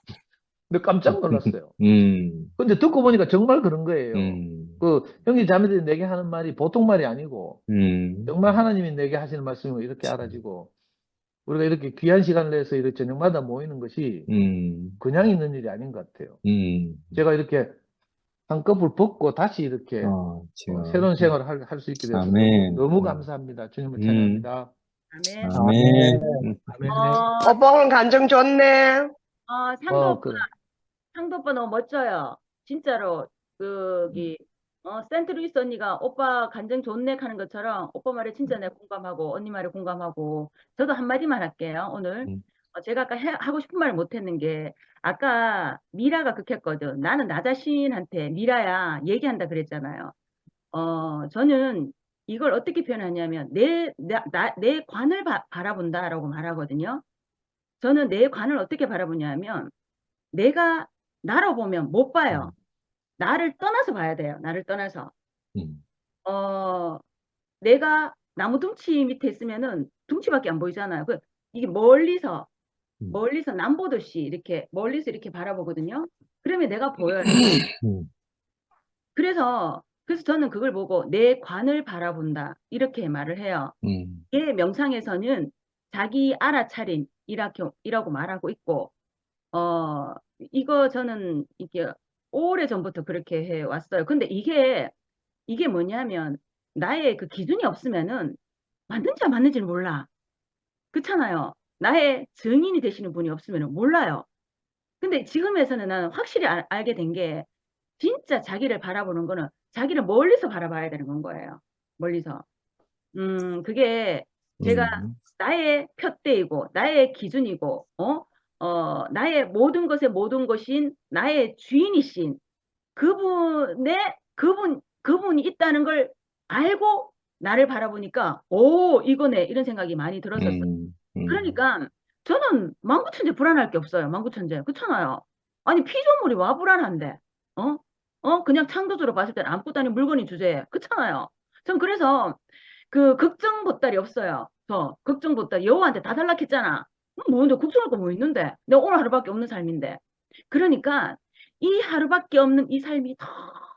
근데 깜짝 놀랐어요. 근데 듣고 보니까 정말 그런 거예요. 그 형제 자매들이 내게 하는 말이 보통 말이 아니고 정말 하나님이 내게 하시는 말씀을 이렇게 알아지고 우리가 이렇게 귀한 시간을 내서 이렇게 저녁마다 모이는 것이 그냥 있는 일이 아닌 것 같아요. 제가 이렇게 한꺼풀 벗고 다시 이렇게 새로운 생활을 할 수 있게 돼서 너무 감사합니다. 주님을 찬양합니다. 아멘. 아멘. 오빠 오늘 감정 좋네. 상도 오빠 너무 멋져요. 진짜로 센트루이스 언니가 오빠 간정 좋네 하는 것처럼 오빠 말에 진짜 내가 공감하고 언니 말에 공감하고 저도 한마디만 할게요. 오늘 제가 아까 하고 싶은 말을 못했는 게 아까 미라가 극했거든. 나는 나 자신한테 미라야 얘기한다 그랬잖아요. 저는 이걸 어떻게 표현하냐면 내 관을 바라본다라고 말하거든요. 저는 내 관을 어떻게 바라보냐면 내가 나로 보면 못 봐요. 나를 떠나서 봐야 돼요. 나를 떠나서. 내가 나무 둥치 밑에 있으면은 둥치밖에 안 보이잖아요. 이게 멀리서 남 보듯이 이렇게 멀리서 이렇게 바라보거든요. 그러면 내가 보여요. 그래서 저는 그걸 보고 내 관을 바라본다 이렇게 말을 해요. 이게 명상에서는 자기 알아차림이라고 말하고 있고 이거 저는 이게 오래 전부터 그렇게 해 왔어요. 근데 이게 뭐냐면 나의 그 기준이 없으면은 맞는지 안 맞는지를 몰라. 그렇잖아요. 나의 증인이 되시는 분이 없으면 몰라요. 근데 지금에서는 나는 확실히 알게 된 게 진짜 자기를 바라보는 거는 자기를 멀리서 바라봐야 되는 건 거예요. 멀리서. 그게 제가 나의 표대이고 나의 기준이고 나의 모든 것의 모든 것인 나의 주인이신 그분이 있다는 걸 알고 나를 바라보니까 오 이거네 이런 생각이 많이 들었었어요. 그러니까 저는 만구천재 불안할 게 없어요. 만구천재 그렇잖아요. 아니 피조물이 와 불안한데 그냥 창조적으로 봤을 때는 아무것도 아닌 물건이 주제에 그렇잖아요. 전 그래서 그 걱정 보따리 없어요. 저 걱정 보따리 여호와한테 다 달라했잖아. 뭐인데 걱정할 거 뭐 있는데 내가 오늘 하루밖에 없는 삶인데 그러니까 이 하루밖에 없는 이 삶이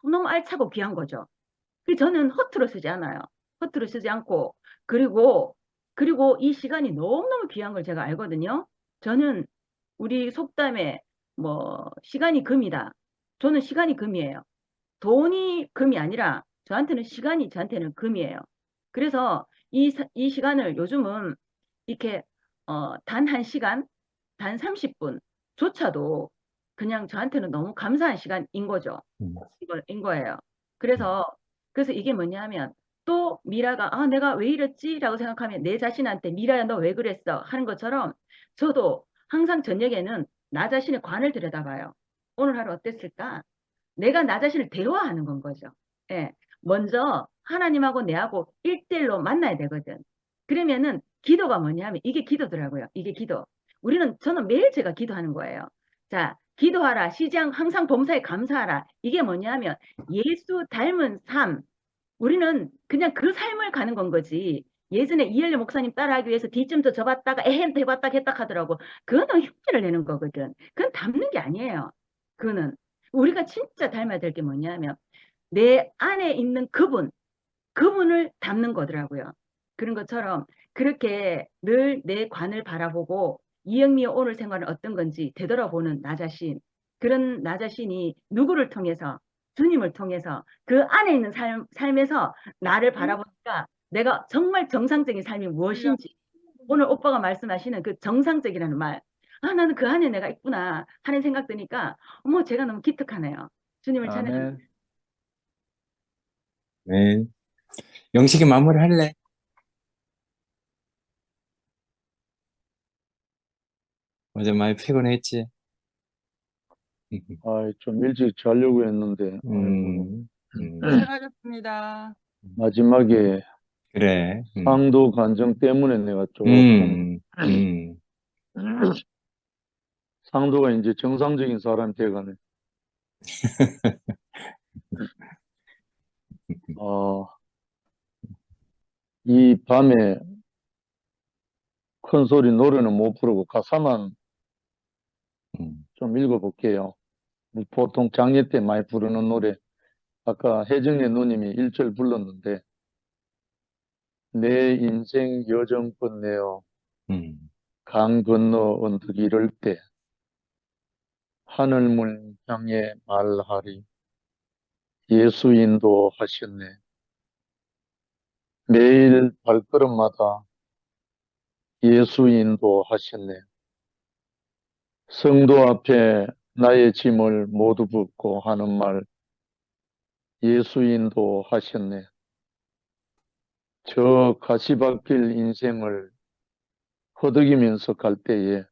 너무 알차고 귀한 거죠. 저는 허투루 쓰지 않아요. 허투루 쓰지 않고 그리고 이 시간이 너무너무 귀한 걸 제가 알거든요. 저는 우리 속담에 시간이 금이다. 저는 시간이 금이에요. 돈이 금이 아니라 저한테는 시간이 저한테는 금이에요. 그래서 이 시간을 요즘은 이렇게 단 1시간, 단 30분조차도 그냥 저한테는 너무 감사한 시간인 거죠. 인 거예요. 그래서 이게 뭐냐면 또 미라가 내가 왜 이랬지? 라고 생각하면 내 자신한테 미라야 너 왜 그랬어? 하는 것처럼 저도 항상 저녁에는 나 자신의 관을 들여다봐요. 오늘 하루 어땠을까? 내가 나 자신을 대화하는 건 거죠. 예. 먼저 하나님하고 내하고 1대1로 만나야 되거든. 그러면은 기도가 뭐냐면 이게 기도더라고요. 이게 기도. 저는 매일 제가 기도하는 거예요. 자, 기도하라. 시장 항상 범사에 감사하라. 이게 뭐냐면 예수 닮은 삶. 우리는 그냥 그 삶을 가는 건 거지. 예전에 이엘리 목사님 따라하기 위해서 뒤쯤도 접었다가 에헴 해봤다 했다 하더라고. 그거는 흉내를 내는 거거든. 그건 닮는 게 아니에요. 그거는 우리가 진짜 닮아야 될 게 뭐냐면 내 안에 있는 그분을 닮는 거더라고요. 그런 것처럼 그렇게 늘 내 관을 바라보고 이영미의 오늘 생활은 어떤 건지 되돌아보는 나 자신, 그런 나 자신이 누구를 통해서, 주님을 통해서 그 안에 있는 삶에서 나를 바라보니까 내가 정말 정상적인 삶이 무엇인지, 오늘 오빠가 말씀하시는 그 정상적이라는 말, 나는 그 안에 내가 있구나 하는 생각 드니까 어머 제가 너무 기특하네요. 주님을 찬양합니다. 아멘. 네. 영식이 마무리 할래? 어제 많이 피곤했지? 좀 일찍 자려고 했는데, 아이고. 고생하셨습니다. 마지막에 그래. 상도 간정 때문에 내가 조금, 상도가 이제 정상적인 사람이 돼가네. 이 밤에 큰 소리 노래는 못 부르고 가사만 좀 읽어볼게요. 보통 장례 때 많이 부르는 노래, 아까 혜정의 누님이 1절 불렀는데, 내 인생 여정 끝내어 강 건너 언덕 이를 때 하늘문 향해 말하리 예수 인도하셨네. 매일 발걸음마다 예수 인도하셨네. 성도 앞에 나의 짐을 모두 붓고 하는 말 예수 인도하셨네. 저 가시밭길 인생을 허덕이면서 갈 때에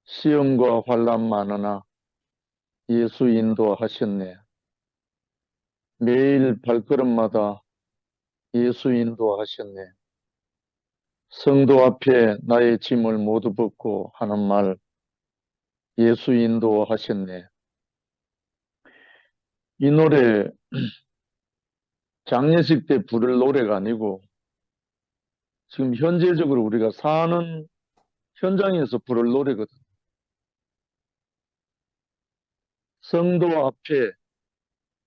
시험과 환난 많으나 예수 인도하셨네. 매일 발걸음마다 예수 인도하셨네. 성도 앞에 나의 짐을 모두 벗고 하는 말 예수 인도하셨네. 이 노래 장례식 때 부를 노래가 아니고 지금 현재적으로 우리가 사는 현장에서 부를 노래거든. 성도 앞에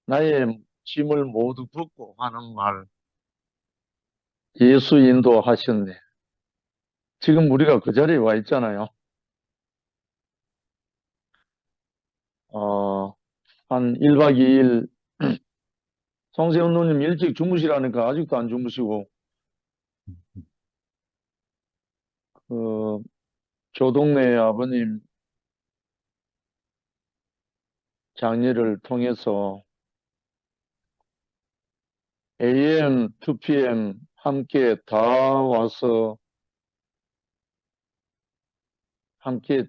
나의 짐을 모두 벗고 하는 말 예수 인도하셨네. 지금 우리가 그 자리에 와 있잖아요. 한 1박 2일 송세훈 누님 일찍 주무시라니까 아직도 안 주무시고 조동래 아버님 장례를 통해서 AM, 2PM 함께 다 와서 함께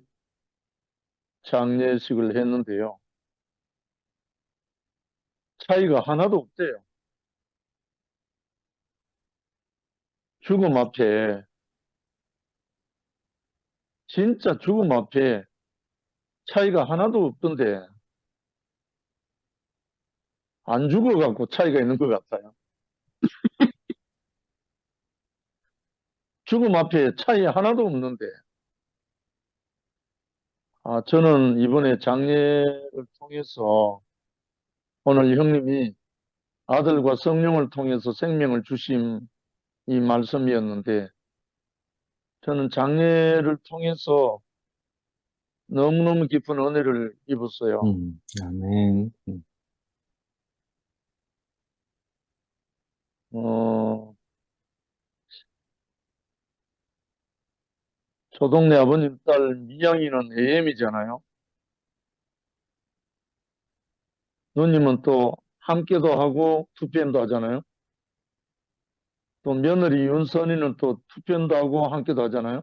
장례식을 했는데요. 차이가 하나도 없대요. 죽음 앞에, 진짜 죽음 앞에 차이가 하나도 없던데 안 죽어갖고 차이가 있는 것 같아요. 죽음 앞에 차이 하나도 없는데 저는 이번에 장례를 통해서 오늘 형님이 아들과 성령을 통해서 생명을 주심 이 말씀이었는데 저는 장례를 통해서 너무너무 깊은 은혜를 입었어요. 아멘. 조동래 아버님 딸 미양이는 AM이잖아요. 누님은 또 함께도 하고 투편도 하잖아요. 또 며느리 윤선이는 또 투편도 하고 함께도 하잖아요.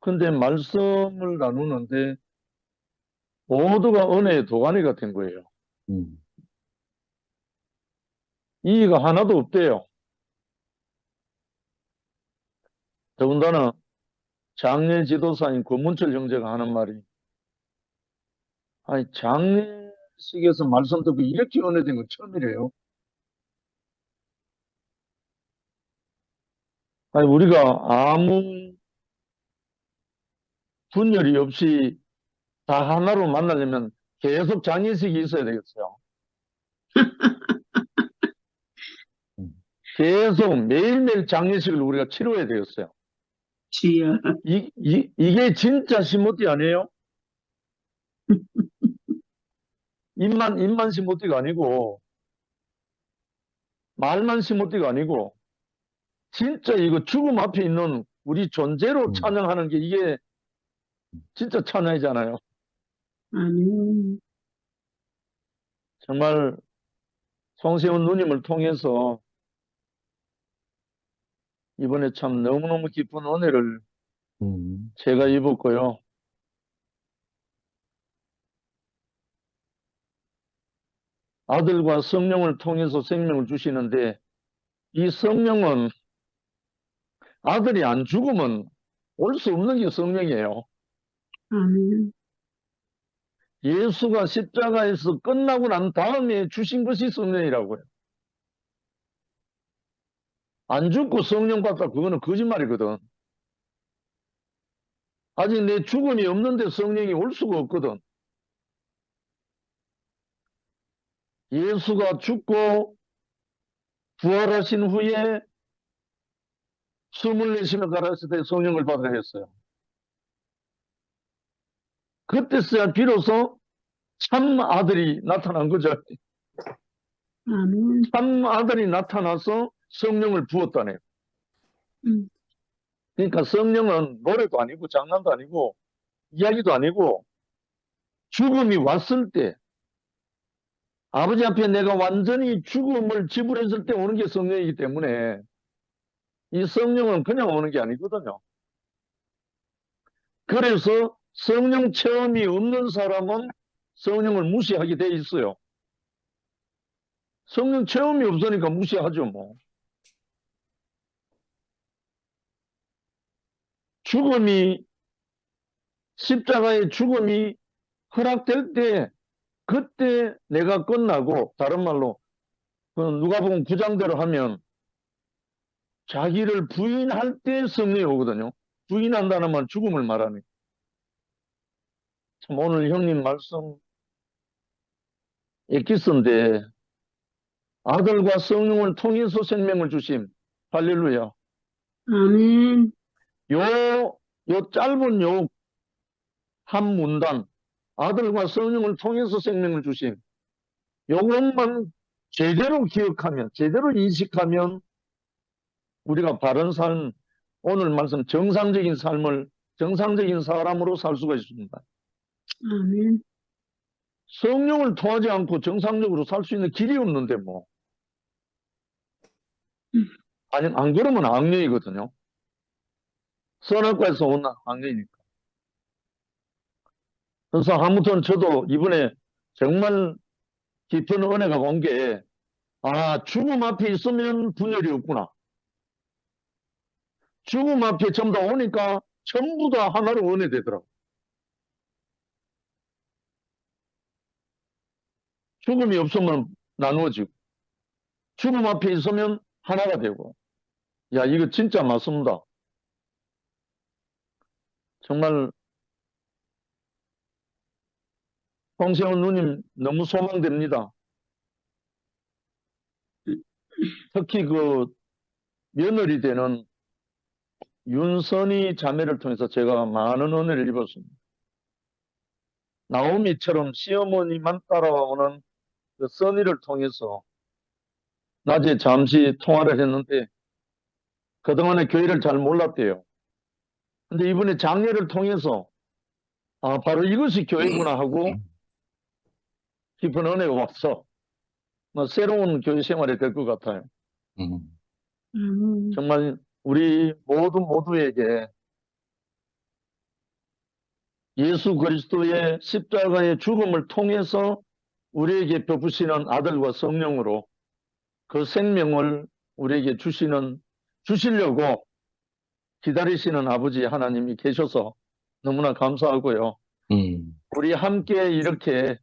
근데 말씀을 나누는데 모두가 은혜의 도가니가 된 거예요. 이의가 하나도 없대요. 더군다나 장례 지도사인 권문철 형제가 하는 말이, 아니 장례식에서 말씀 듣고 이렇게 은혜된 건 처음이래요. 아니 우리가 아무 분열이 없이 다 하나로 만나려면 계속 장례식이 있어야 되겠어요. 계속 매일매일 장례식을 우리가 치러야 되겠어요. 주여. 이게 진짜 시모티 아니에요? 입만 시모티가 아니고 말만 시모티가 아니고 진짜 이거 죽음 앞에 있는 우리 존재로 찬양하는 게 이게 진짜 찬양이잖아요. 아멘. 정말 송세훈 누님을 통해서 이번에 참 너무너무 기쁜 은혜를 제가 입었고요. 아들과 성령을 통해서 생명을 주시는데 이 성령은 아들이 안 죽으면 올 수 없는 게 성령이에요. 아멘. 예수가 십자가에서 끝나고 난 다음에 주신 것이 성령이라고요. 안 죽고 성령 받다 그거는 거짓말이거든. 아직 내 죽음이 없는데 성령이 올 수가 없거든. 예수가 죽고 부활하신 후에 숨을 내쉬며 가라사대 때 성령을 받으라 했어요. 그때서야 비로소 참 아들이 나타난 거죠. 아멘. 참 아들이 나타나서 성령을 부었다네요. 그러니까 성령은 노래도 아니고 장난도 아니고 이야기도 아니고 죽음이 왔을 때 아버지 앞에 내가 완전히 죽음을 지불했을 때 오는 게 성령이기 때문에 이 성령은 그냥 오는 게 아니거든요. 그래서 성령 체험이 없는 사람은 성령을 무시하게 돼 있어요. 성령 체험이 없으니까 무시하죠, 뭐. 죽음이, 십자가의 죽음이 허락될 때, 그때 내가 끝나고, 다른 말로, 누가복음 9장대로 하면, 자기를 부인할 때 성령이 오거든요. 부인한다는 말 죽음을 말하니. 참, 오늘 형님 말씀, 엑기스인데, 아들과 성령을 통해서 생명을 주심. 할렐루야. 아멘. 요 짧은 한 문단, 아들과 성령을 통해서 생명을 주심. 요것만 제대로 기억하면, 제대로 인식하면, 우리가 바른 삶, 오늘 말씀 정상적인 삶을 정상적인 사람으로 살 수가 있습니다. 아멘. 성령을 통하지 않고 정상적으로 살 수 있는 길이 없는데 뭐. 아니, 안 그러면 악령이거든요. 선악과에서 온 악령이니까. 그래서 아무튼 저도 이번에 정말 깊은 은혜가 온 게, 아, 죽음 앞에 있으면 분열이 없구나. 죽음 앞에 전부 다 오니까 전부 다 하나로 은혜되더라고. 죽음이 없으면 나누어지고, 죽음 앞에 있으면 하나가 되고. 야, 이거 진짜 맞습니다. 정말 홍세훈 누님 너무 소망됩니다. 특히 그 며느리 되는 윤선이 자매를 통해서 제가 많은 은혜를 입었습니다. 나오미처럼 시어머니만 따라오는 그 선의를 통해서 낮에 잠시 통화를 했는데 그동안에 교회를 잘 몰랐대요. 근데 이번에 장례를 통해서 아, 바로 이것이 교회구나 하고 깊은 은혜가 와서 뭐 새로운 교회 생활이 될 것 같아요. 정말 우리 모두에게 예수 그리스도의 십자가의 죽음을 통해서 우리에게 베푸시는 아들과 성령으로 그 생명을 우리에게 주시려고 기다리시는 아버지 하나님이 계셔서 너무나 감사하고요. 우리 함께 이렇게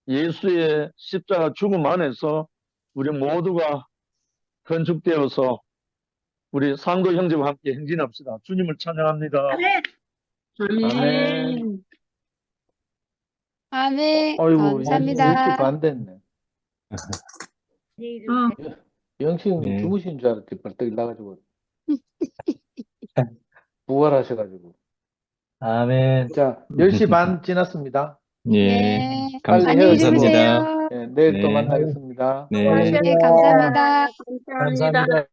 예수의 십자가 죽음 안에서 우리 모두가 건축되어서 우리 상도 형제와 함께 행진합시다. 주님을 찬양합니다. 아멘. 아멘. 아멘. 아이고, 감사합니다. 10시 반 됐네. 영식 형님 네. 주무신 줄 알았더니 벌떡 일어나가지고 부활하셔가지고. 아멘. 자, 10시 반 지났습니다. 예. 네. 빨리 안녕히 헤어지고. 감사합니다. 주무세요. 네, 내일 또 네. 만나겠습니다. 네. 네, 감사합니다. 감사합니다.